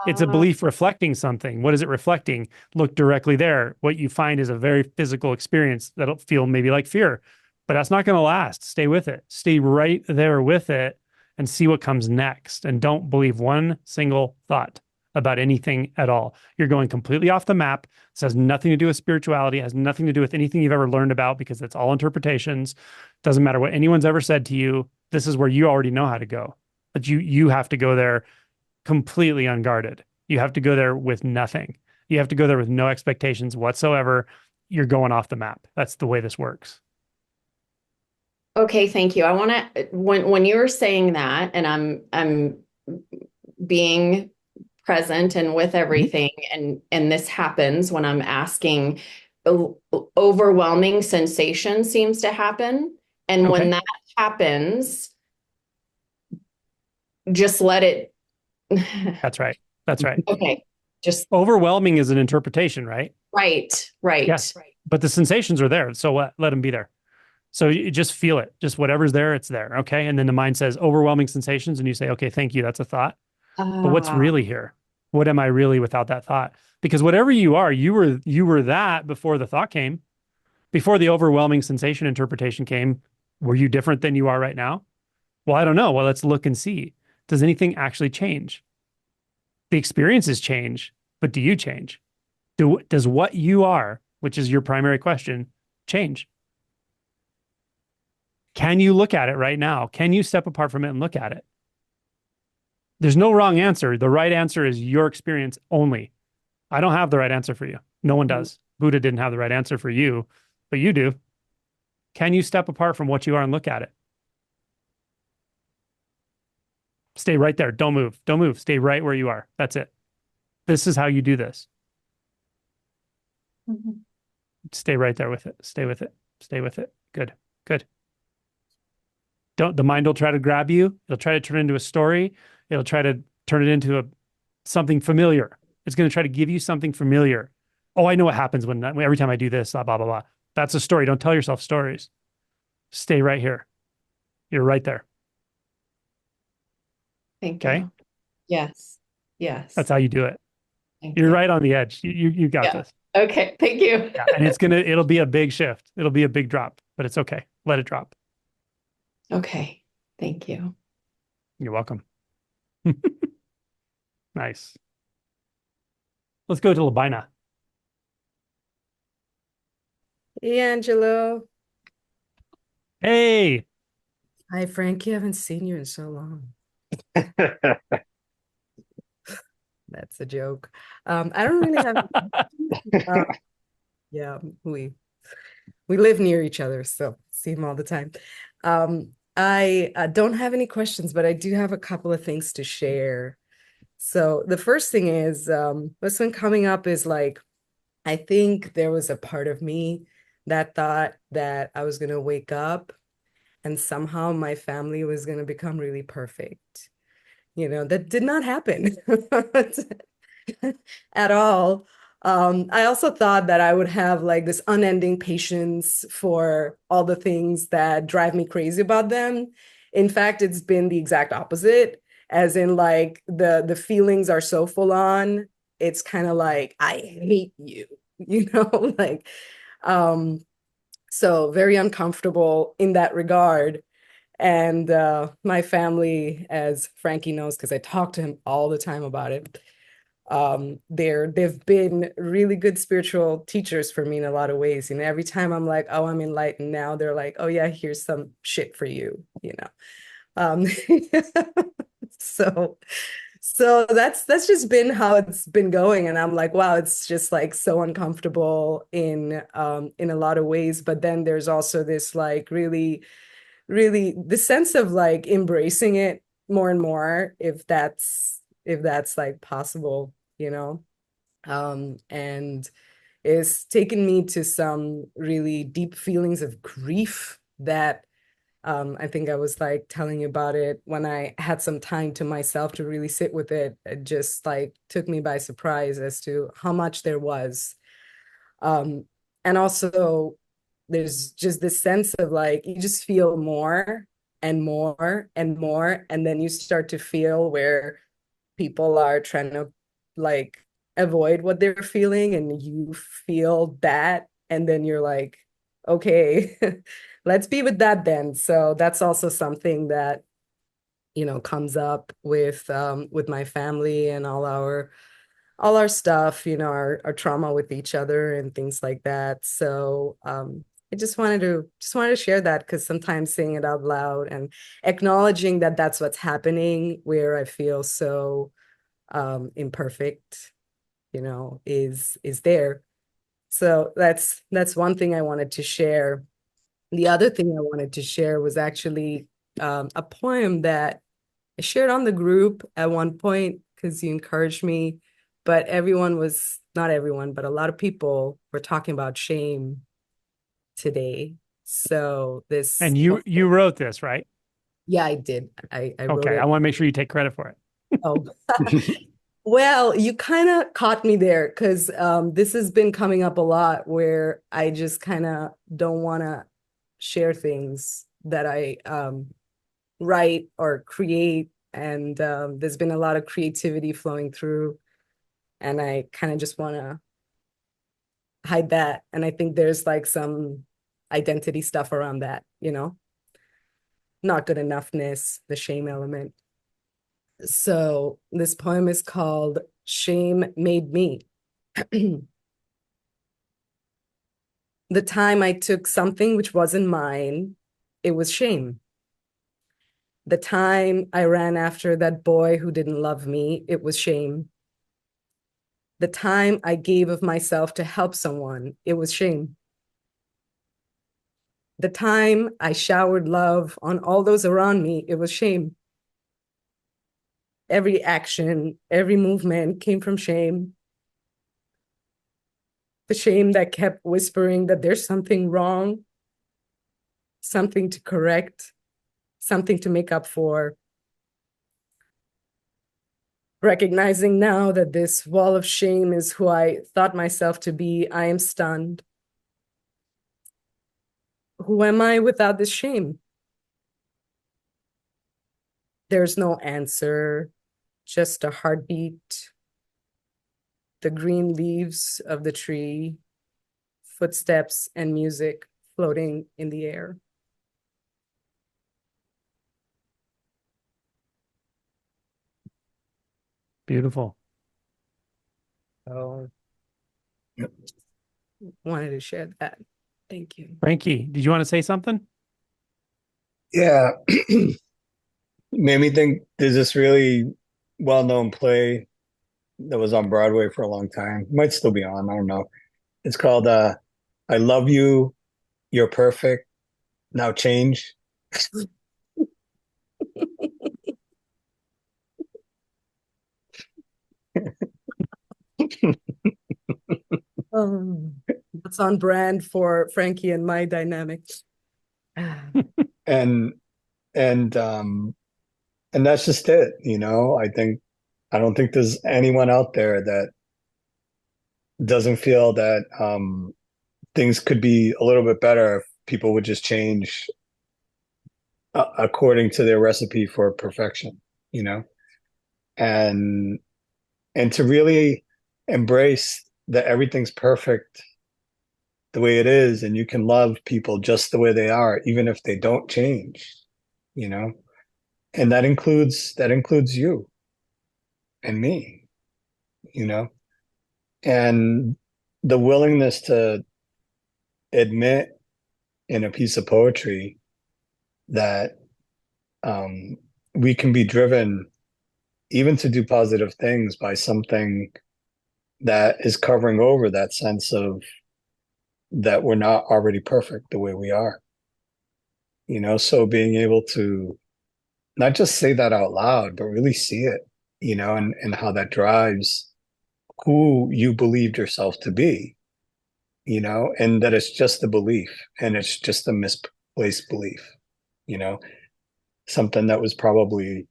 It's a belief reflecting something. What is it reflecting? Look directly there. What you find is a very physical experience that'll feel maybe like fear, but that's not going to last. Stay with it. Stay right there with it and see what comes next. And don't believe one single thought about anything at all. You're going completely off the map. This has nothing to do with spirituality. It has nothing to do with anything you've ever learned about because it's all interpretations. Doesn't matter what anyone's ever said to you. This is where you already know how to go. But you have to go there completely unguarded. You have to go there with nothing. You have to go there with no expectations whatsoever. You're going off the map. That's the way this works. Okay, thank you. I want to when you were saying that, and I'm being present and with everything, and this happens when I'm asking, overwhelming sensation seems to happen, and Okay. when that happens, just let it. That's right. That's right. Okay, just Overwhelming is an interpretation, right? right. Yes. But the sensations are there. So what? Let them be there. So you just feel it. Just whatever's there, it's there. Okay. And then the mind says overwhelming sensations. And you say, okay, thank you. That's a thought. But what's really here? What am I really without that thought? Because whatever you are, you were that before the thought came, before the overwhelming sensation interpretation came. Were you different than you are right now? Well, I don't know. Well, let's look and see. Does anything actually change? The experiences change, but do you change? Does what you are, which is your primary question, change? Can you look at it right now? Can you step apart from it and look at it? There's no wrong answer. The right answer is your experience only. I don't have the right answer for you. No one does. Buddha didn't have the right answer for you, but you do. Can you step apart from what you are and look at it? Stay right there. Don't move. Don't move. Stay right where you are. That's it. This is how you do this. Stay right there with it. Stay with it. Stay with it. Good. Good. The mind will try to grab you. It'll try to turn it into a story. It'll try to turn it into something familiar. It's going to try to give you something familiar. Oh, I know what happens when every time I do this, blah, blah, blah. That's a story. Don't tell yourself stories. Stay right here. You're right there. Thank Okay. you. Yes. That's how you do it. Thank You're you. right on the edge. You got Yeah. this. Okay, thank you. Yeah, and it'll be a big shift. It'll be a big drop, but it's okay. Let it drop. Okay, thank you. You're welcome. Nice. Let's go to Labina. Hey, Angelo. Hey. Hi, Frankie. I haven't seen you in so long. That's a joke. I don't really have. Yeah, we live near each other, so see him all the time. I don't have any questions, but I do have a couple of things to share. So the first thing is, what's been coming up is like, I think there was a part of me that thought that I was gonna wake up and somehow my family was gonna become really perfect. That did not happen at all. I also thought that I would have like this unending patience for all the things that drive me crazy about them. In fact, it's been the exact opposite, as in like the feelings are so full on. It's kind of like, I hate you, like, so very uncomfortable in that regard. And my family, as Frankie knows, because I talk to him all the time about it, they've been really good spiritual teachers for me in a lot of ways. Every time I'm like, oh, I'm enlightened now, they're like, oh yeah, here's some shit for you. Um, so that's just been how it's been going, and I'm like, wow, it's just like so uncomfortable in a lot of ways. But then there's also this like really the sense of like embracing it more and more, if that's like possible, and it's taken me to some really deep feelings of grief that I think I was like telling you about it when I had some time to myself to really sit with it. It just like took me by surprise as to how much there was. And also there's just this sense of like, you just feel more and more and more. And then you start to feel where people are trying to like avoid what they're feeling, and you feel that. And then you're like, okay, let's be with that then. So that's also something that, comes up with my family and all our stuff, our trauma with each other and things like that. So I just wanted to share that, because sometimes saying it out loud and acknowledging that that's what's happening where I feel so imperfect, is there. So that's one thing I wanted to share. The other thing I wanted to share was actually a poem that I shared on the group at one point because you encouraged me, but not everyone, but a lot of people were talking about shame today. So And you wrote this, right? Yeah, I did. I wrote Okay, it. I want to make sure you take credit for it. Oh, well, you kind of caught me there, because this has been coming up a lot where I just kind of don't want to share things that I write or create. And there's been a lot of creativity flowing through, and I kind of just want to hide that. And I think there's like some identity stuff around that, not good enoughness, the shame element. So this poem is called Shame Made Me. The time I took something which wasn't mine, it was shame. The time I ran after that boy who didn't love me, it was shame. The time I gave of myself to help someone, it was shame. The time I showered love on all those around me, it was shame. Every action, every movement came from shame. The shame that kept whispering that there's something wrong, something to correct, something to make up for. Recognizing now that this wall of shame is who I thought myself to be, I am stunned. Who am I without this shame? There's no answer, just a heartbeat. the green leaves of the tree, footsteps and music floating in the air. Beautiful. So wanted to share that. Thank you. Frankie, did you want to say something? Yeah. Made me think there's this really well-known play that was on Broadway for a long time. Might still be on, I don't know. It's called I Love You, You're Perfect, Now Change. That's on brand for Frankie and my dynamic. And and that's just it, you know. I don't think there's anyone out there that doesn't feel that things could be a little bit better if people would just change according to their recipe for perfection, you know, and to really embrace that everything's perfect the way it is, and you can love people just the way they are, even if they don't change, you know, and that includes you and me, you know, and the willingness to admit in a piece of poetry that we can be driven even to do positive things by something that is covering over that sense of that we're not already perfect the way we are, you know. So being able to not just say that out loud, but really see it, you know, and how that drives who you believed yourself to be, you know, and that it's just a belief and it's just a misplaced belief, you know, something that was probably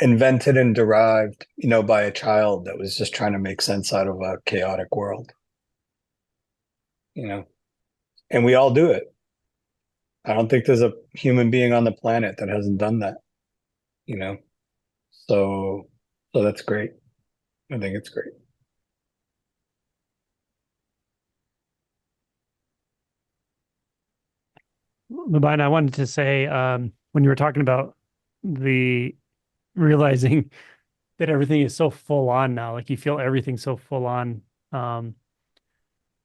invented and derived, you know, by a child that was just trying to make sense out of a chaotic world, you know, and we all do it. I don't think there's a human being on the planet that hasn't done that, you know, so that's great. I think it's great. Lubina, I wanted to say, when you were talking about the realizing that everything is so full on now, like you feel everything so full on. And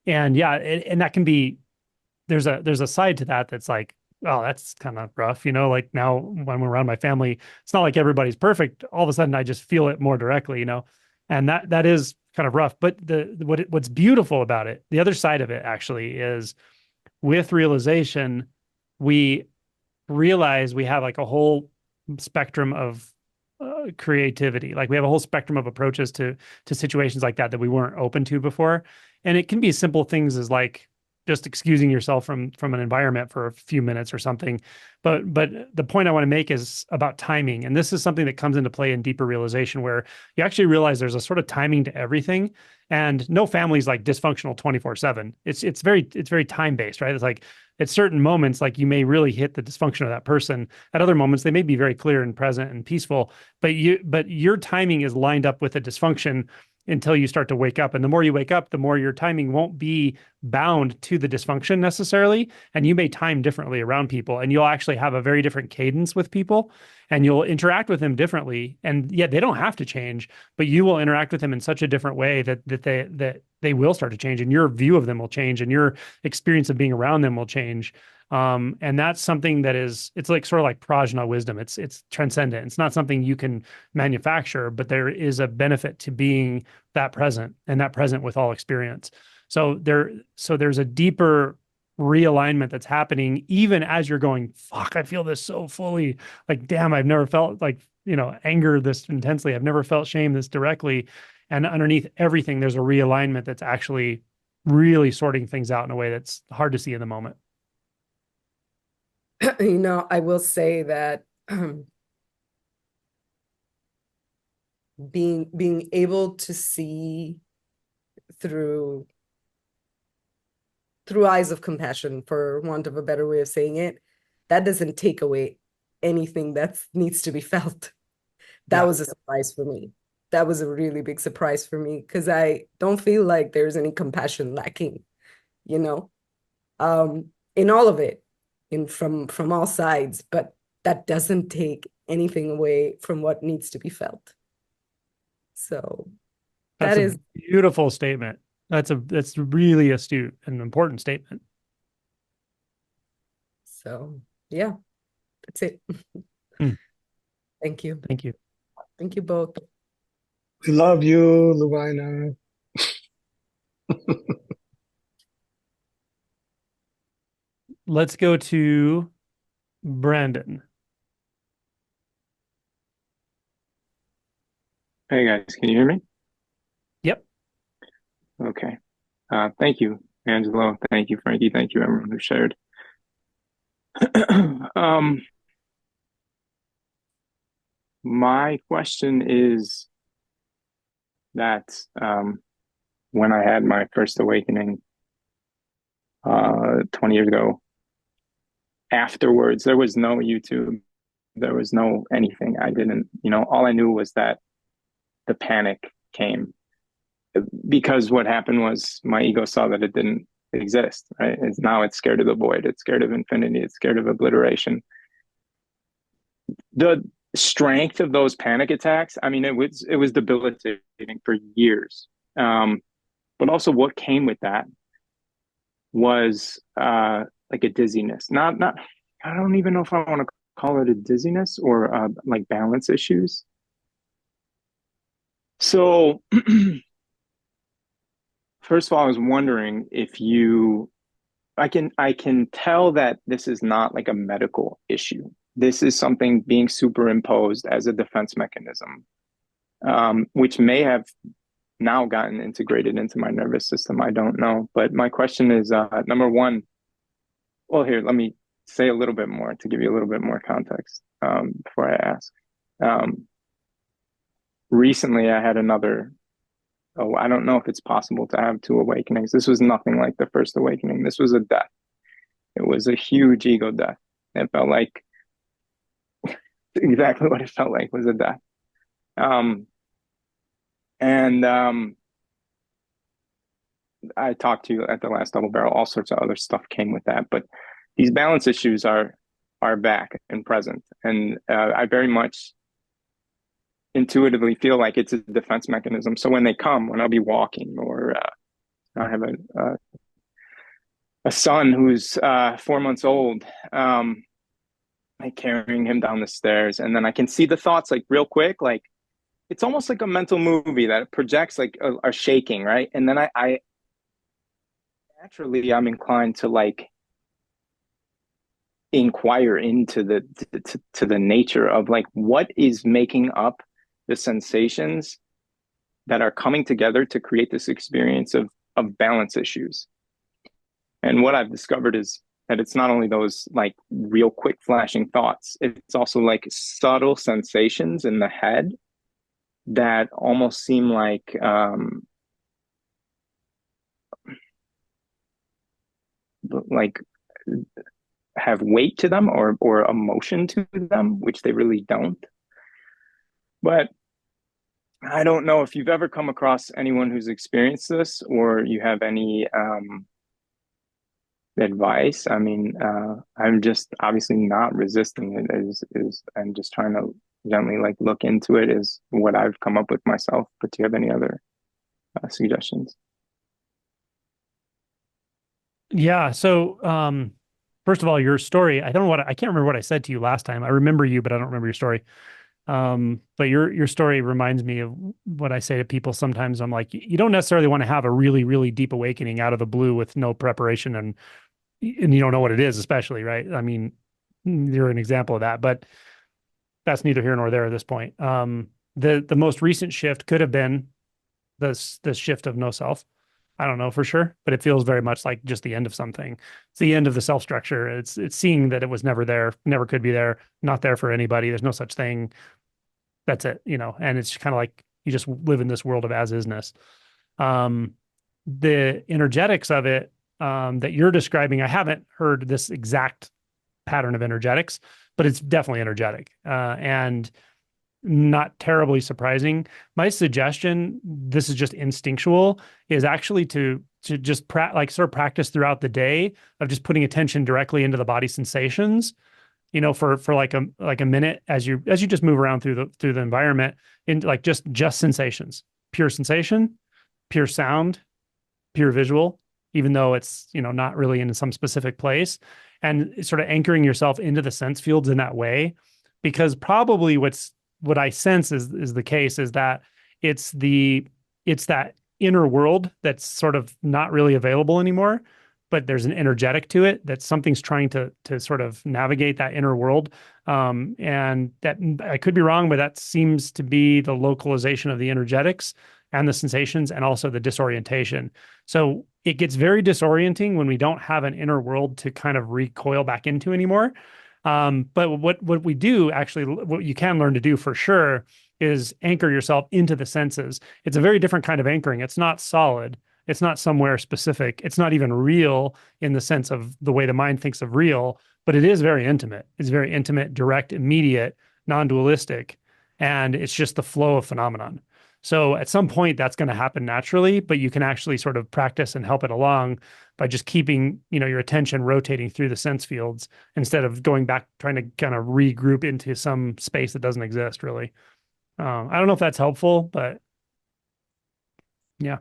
yeah, and that can be, there's a side to that that's like, oh, that's kind of rough, you know, like now when we're around my family, it's not like everybody's perfect. All of a sudden I just feel it more directly, you know, and that is kind of rough. But what's beautiful about it, the other side of it actually is with realization, we realize we have like a whole spectrum of creativity. Like we have a whole spectrum of approaches to situations like that we weren't open to before. And it can be simple things as like just excusing yourself from an environment for a few minutes or something. But the point I want to make is about timing. And this is something that comes into play in deeper realization where you actually realize there's a sort of timing to everything. And no family is like dysfunctional 24/7. It's very time-based, right? It's like at certain moments, like you may really hit the dysfunction of that person. At other moments, they may be very clear and present and peaceful, but your timing is lined up with the dysfunction until you start to wake up. And the more you wake up, the more your timing won't be bound to the dysfunction necessarily. And you may time differently around people, and you'll actually have a very different cadence with people, and you'll interact with them differently. And yet they don't have to change, but you will interact with them in such a different way that they will start to change, and your view of them will change, and your experience of being around them will change. And that's something that it's like sort of like prajna wisdom. It's transcendent. It's not something you can manufacture, but there is a benefit to being that present, and that present with all experience. So there's a deeper realignment that's happening even as you're going, fuck, I feel this so fully. Like, damn, I've never felt like, you know, anger this intensely. I've never felt shame this directly. And underneath everything, there's a realignment that's actually really sorting things out in a way that's hard to see in the moment. You know, I will say that being able to see through eyes of compassion, for want of a better way of saying it, that doesn't take away anything that needs to be felt. that Yeah. was a surprise for me. That was a really big surprise for me because I don't feel like there's any compassion lacking, you know, in all of it, in from all sides, but that doesn't take anything away from what needs to be felt. So That's that a is beautiful statement. That's really astute and important statement. so yeah, that's it. Hmm. Thank you. Thank you. Thank you both. We love you, Luina. Let's go to Brandon. Hey guys, can you hear me? Yep. Okay. Thank you, Angelo. Thank you, Frankie. Thank you, everyone who shared. My question is that when I had my first awakening 20 years ago, afterwards, there was no YouTube, there was no anything. I didn't, all I knew was that the panic came because what happened was my ego saw that it didn't exist, right? Now it's scared of the void, it's scared of infinity, it's scared of obliteration. The strength of those panic attacks, I mean, it was debilitating for years. But also what came with that was like a dizziness. Not I don't even know if I want to call it a dizziness or like balance issues. So first of all, I was wondering if I can tell that this is not like a medical issue. This is something being superimposed as a defense mechanism, which may have now gotten integrated into my nervous system. I don't know. But my question is, number one, well, here, let me say a little bit more to give you a little bit more context before I ask. Recently, I had I don't know if it's possible to have two awakenings. This was nothing like the first awakening. This was a death. It was a huge ego death. It felt like exactly what it felt like was a death. I talked to you at the last double barrel. All sorts of other stuff came with that, but these balance issues are back and present, and I very much intuitively feel like it's a defense mechanism. So when I'll be walking, or I have a son who's 4 months old, like carrying him down the stairs, and then I can see the thoughts like real quick, like it's almost like a mental movie that projects like are shaking, right? And then I naturally I'm inclined to like inquire into the nature of like what is making up the sensations that are coming together to create this experience of balance issues. And what I've discovered is that it's not only those like real quick flashing thoughts, it's also like subtle sensations in the head that almost seem like have weight to them or emotion to them, which they really don't. But I don't know if you've ever come across anyone who's experienced this, or you have any advice. I mean, I'm just obviously not resisting it. I'm just trying to gently like look into it is what I've come up with myself. But do you have any other suggestions? Yeah. So, first of all, your story, I can't remember what I said to you last time. I remember you, but I don't remember your story. But your story reminds me of what I say to people sometimes. I'm like, you don't necessarily want to have a really, really deep awakening out of the blue with no preparation and you don't know what it is, especially, right? I mean, you're an example of that, but that's neither here nor there at this point. The most recent shift could have been this shift of no self. I don't know for sure, but it feels very much like just the end of something. It's the end of the self structure. It's seeing that it was never there, never could be there, not there for anybody. There's no such thing. That's it, and it's kind of like you just live in this world of as isness. The energetics of it that you're describing, I haven't heard this exact pattern of energetics, but it's definitely energetic. And not terribly surprising. My suggestion, this is just instinctual, is actually to just sort of practice throughout the day of just putting attention directly into the body sensations, for like a minute as you just move around through the environment, in like just sensations, pure sensation, pure sound, pure visual, even though it's, not really in some specific place, and sort of anchoring yourself into the sense fields in that way. Because probably what I sense is the case is that it's that inner world that's sort of not really available anymore, but there's an energetic to it, that something's trying to sort of navigate that inner world. And that, I could be wrong, but that seems to be the localization of the energetics and the sensations, and also the disorientation. So it gets very disorienting when we don't have an inner world to kind of recoil back into anymore. But what we do actually, what you can learn to do for sure, is anchor yourself into the senses. It's a very different kind of anchoring. It's not solid. It's not somewhere specific. It's not even real in the sense of the way the mind thinks of real, but it is very intimate. It's very intimate, direct, immediate, non-dualistic, and it's just the flow of phenomenon. So at some point that's going to happen naturally, but you can actually sort of practice and help it along by just keeping, your attention rotating through the sense fields instead of going back, trying to kind of regroup into some space that doesn't exist really. I don't know if that's helpful, but yeah.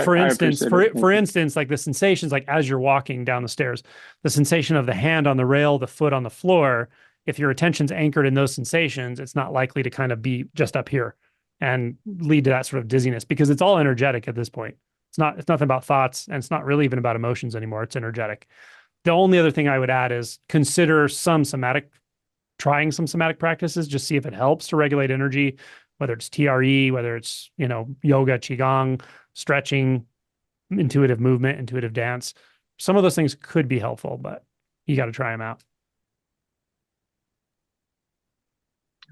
For instance, like the sensations, like as you're walking down the stairs, the sensation of the hand on the rail, the foot on the floor, if your attention's anchored in those sensations, it's not likely to kind of be just up here and lead to that sort of dizziness, because it's all energetic at this point. It's nothing about thoughts, and it's not really even about emotions anymore. It's energetic. The only other thing I would add is consider trying some somatic practices, just see if it helps to regulate energy, whether it's TRE, whether it's, yoga, qigong, stretching, intuitive movement, intuitive dance. Some of those things could be helpful, but you got to try them out.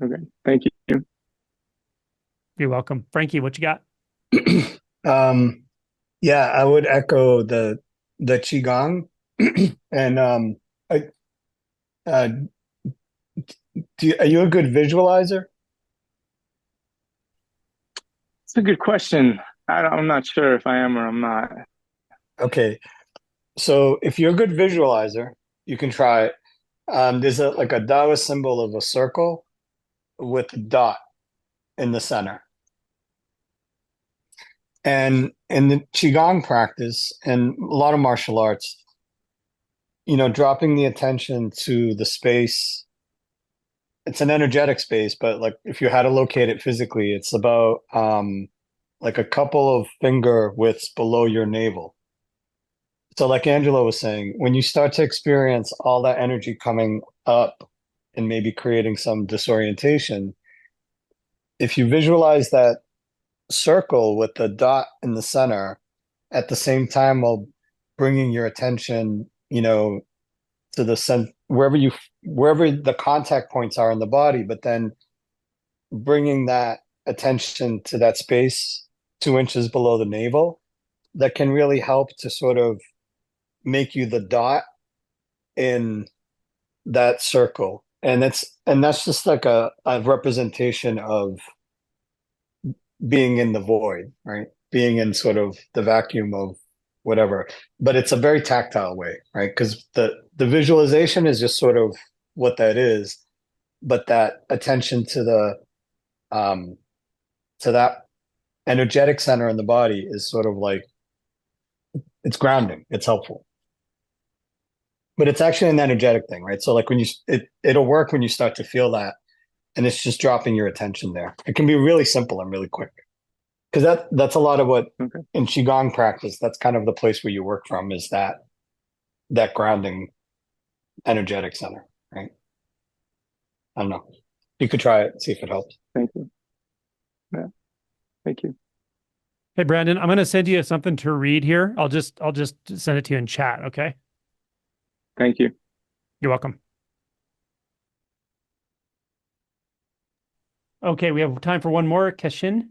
Okay. Thank you. You're welcome. Frankie, what you got? Yeah, I would echo the qigong. And are you a good visualizer? It's a good question. I'm not sure if I am or I'm not. Okay. So if you're a good visualizer, you can try it. There's like a Taoist symbol of a circle with a dot in the center. And in the Qigong practice and a lot of martial arts, dropping the attention to the space, it's an energetic space, but like if you had to locate it physically, it's about like a couple of finger widths below your navel. So like Angela was saying, when you start to experience all that energy coming up and maybe creating some disorientation, if you visualize that circle with the dot in the center at the same time while bringing your attention, to the center, wherever the contact points are in the body, but then bringing that attention to that space 2 inches below the navel, that can really help to sort of make you the dot in that circle. And that's just like a representation of being in the void, right? Being in sort of the vacuum of whatever. But it's a very tactile way, right? Because the visualization is just sort of what that is, but that attention to that energetic center in the body is sort of like, it's grounding, it's helpful. But it's actually an energetic thing, right? So like when it'll work when you start to feel that, and it's just dropping your attention there. It can be really simple and really quick. Because that's a lot of what in Qigong practice, that's kind of the place where you work from, is that grounding energetic center, right? I don't know. You could try it, see if it helps. Thank you. Yeah. Thank you. Hey, Brandon, I'm going to send you something to read here. I'll just send it to you in chat, okay? Thank you. You're welcome. Okay, we have time for one more. Keshin?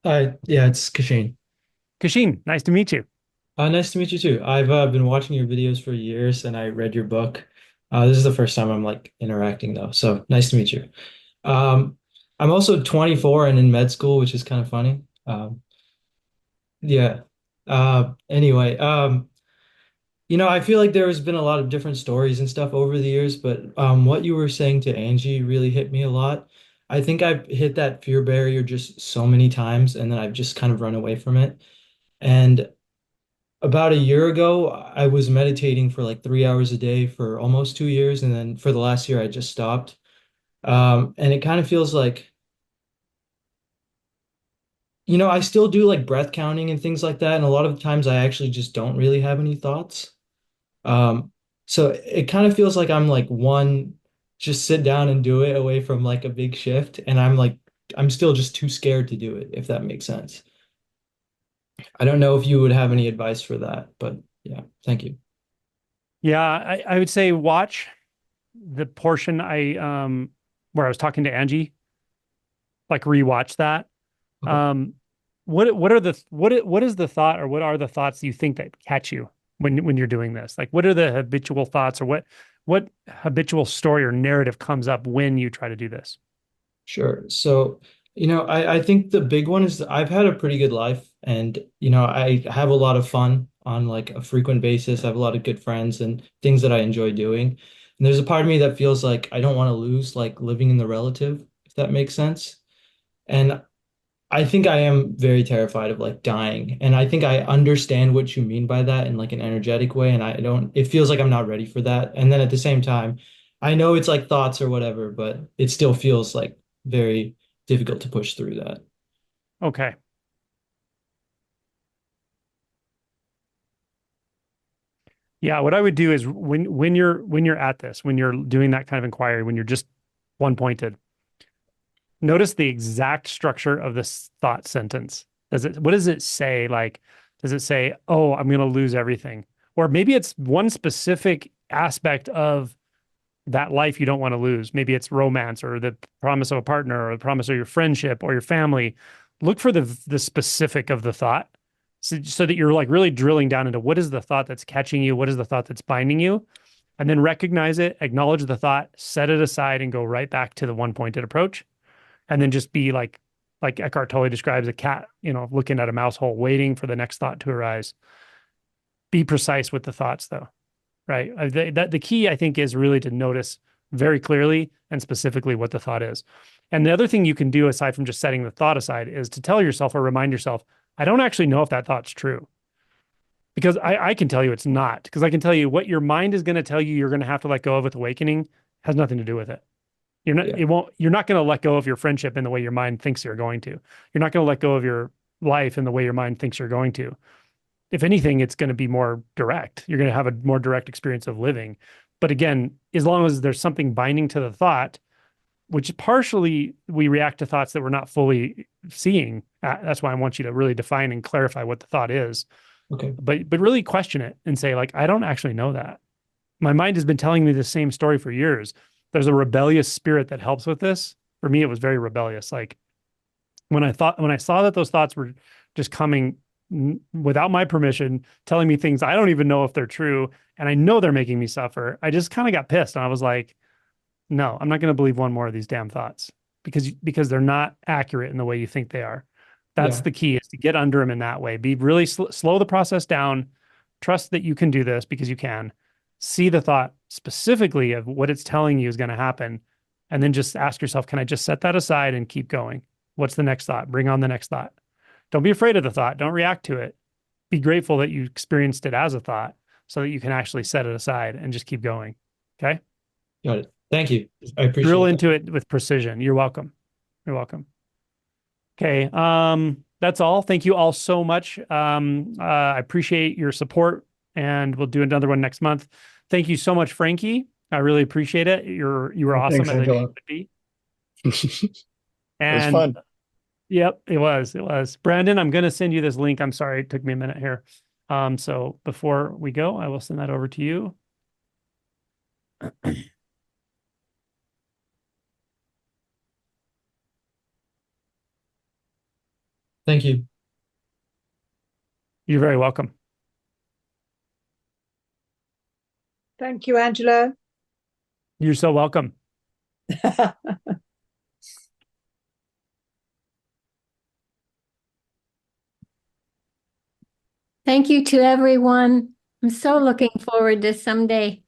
Yeah, it's Kashin. Kashin, nice to meet you. Nice to meet you too. I've been watching your videos for years, and I read your book This is the first time I'm like interacting though, so nice to meet you. Um, I'm also 24 and in med school, which is kind of funny. Yeah. Anyway, I feel like there has been a lot of different stories and stuff over the years, but what you were saying to Angie really hit me a lot. I think I've hit that fear barrier just so many times, and then I've just kind of run away from it. And about a year ago, I was meditating for like 3 hours a day for almost 2 years, and then for the last year, I just stopped. And it kind of feels like, I still do like breath counting and things like that, and a lot of the times I actually just don't really have any thoughts. Um, so it kind of feels like I'm like one, just sit down and do it away from like a big shift, and I'm still just too scared to do it, if that makes sense. I don't know if you would have any advice for that, but yeah, thank you. Yeah, I would say watch the portion where I was talking to Angie, like rewatch that. Okay. What is the thought, or what are the thoughts you think that catch you when you're doing this? Like, what are the habitual thoughts, or what habitual story or narrative comes up when you try to do this? Sure. So, I think the big one is that I've had a pretty good life, and, I have a lot of fun on like a frequent basis. I have a lot of good friends and things that I enjoy doing. And there's a part of me that feels like I don't want to lose like living in the relative, if that makes sense. And I think I am very terrified of like dying. And I think I understand what you mean by that in like an energetic way. And it feels like I'm not ready for that. And then at the same time, I know it's like thoughts or whatever, but it still feels like very difficult to push through that. Okay. Yeah, what I would do is when you're at this, when you're doing that kind of inquiry, when you're just one pointed, notice the exact structure of this thought sentence. What does it say? Like, does it say, "Oh, I'm going to lose everything," or maybe it's one specific aspect of that life you don't want to lose? Maybe it's romance, or the promise of a partner, or the promise of your friendship or your family. Look for the specific of the thought, so that you're like really drilling down into what is the thought that's catching you, what is the thought that's binding you, and then recognize it, acknowledge the thought, set it aside, and go right back to the one pointed approach. And then just be like Eckhart Tolle describes a cat, looking at a mouse hole, waiting for the next thought to arise. Be precise with the thoughts, though, right? The key, I think, is really to notice very clearly and specifically what the thought is. And the other thing you can do, aside from just setting the thought aside, is to tell yourself or remind yourself, I don't actually know if that thought's true. Because I can tell you it's not. Because I can tell you what your mind is going to tell you you're going to have to let go of with awakening has nothing to do with it. Yeah. You're not going to let go of your friendship in the way your mind thinks you're going to. You're not going to let go of your life in the way your mind thinks you're going to. If anything, it's going to be more direct. You're going to have a more direct experience of living. But again, as long as there's something binding to the thought, which partially we react to thoughts that we're not fully seeing. That's why I want you to really define and clarify what the thought is. Okay. But really question it and say, like, I don't actually know that. My mind has been telling me the same story for years. There's a rebellious spirit that helps with this. For me, it was very rebellious. Like when I saw that those thoughts were just coming without my permission, telling me things I don't even know if they're true, and I know they're making me suffer, I just kind of got pissed. And I was like, no, I'm not going to believe one more of these damn thoughts because they're not accurate in the way you think they are. That's Yeah. the key, is to get under them in that way. Be really slow the process down. Trust that you can do this because you can. See the thought specifically of what it's telling you is going to happen. And then just ask yourself, can I just set that aside and keep going? What's the next thought? Bring on the next thought. Don't be afraid of the thought. Don't react to it. Be grateful that you experienced it as a thought so that you can actually set it aside and just keep going. Okay? Got it. Thank you. I Drill appreciate that. into it with precision. You're welcome. You're welcome. Okay. That's all. Thank you all so much. I appreciate your support, and we'll do another one next month. Thank you so much, Frankie. I really appreciate it. You were awesome, Thanks, as I knew you Angela. would be. It was And fun. yep, it was. It was. Brandon, I'm going to send you this link. I'm sorry, it took me a minute here. So before we go, I will send that over to you. Thank you. You're very welcome. Thank you, Angela. You're so welcome. Thank you to everyone. I'm so looking forward to someday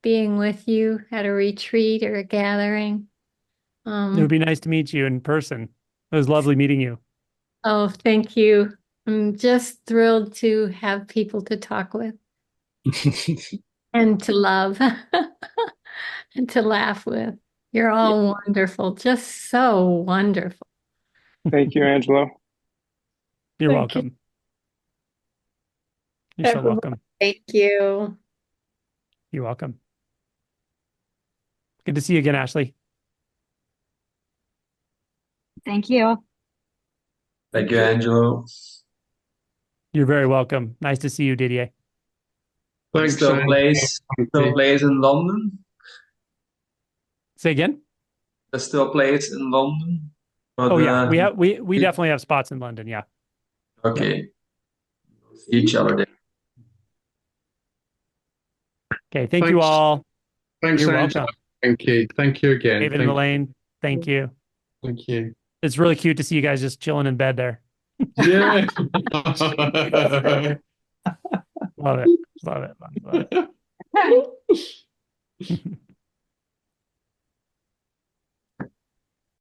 being with you at a retreat or a gathering. It would be nice to meet you in person. It was lovely meeting you. Oh, thank you. I'm just thrilled to have people to talk with and to love and to laugh with. You're all wonderful, just so wonderful. Thank you, Angelo. You're Thank welcome. You're so Everyone. welcome. Thank you. You're welcome. Good to see you again, Ashley. Thank you. Thank you, Angelo. You're very welcome. Nice to see you, Didier. There's still a place in London. Say again? There's still a place in London. But, Oh yeah, we definitely have spots in London. Yeah. Okay. See each other there. Okay. Thank you all. Thanks, You're Angelo. welcome. Thank you. Thank you again. David and Elaine, thank you. Thank you. It's really cute to see you guys just chilling in bed there. Yeah. Love it. Love it. Love it.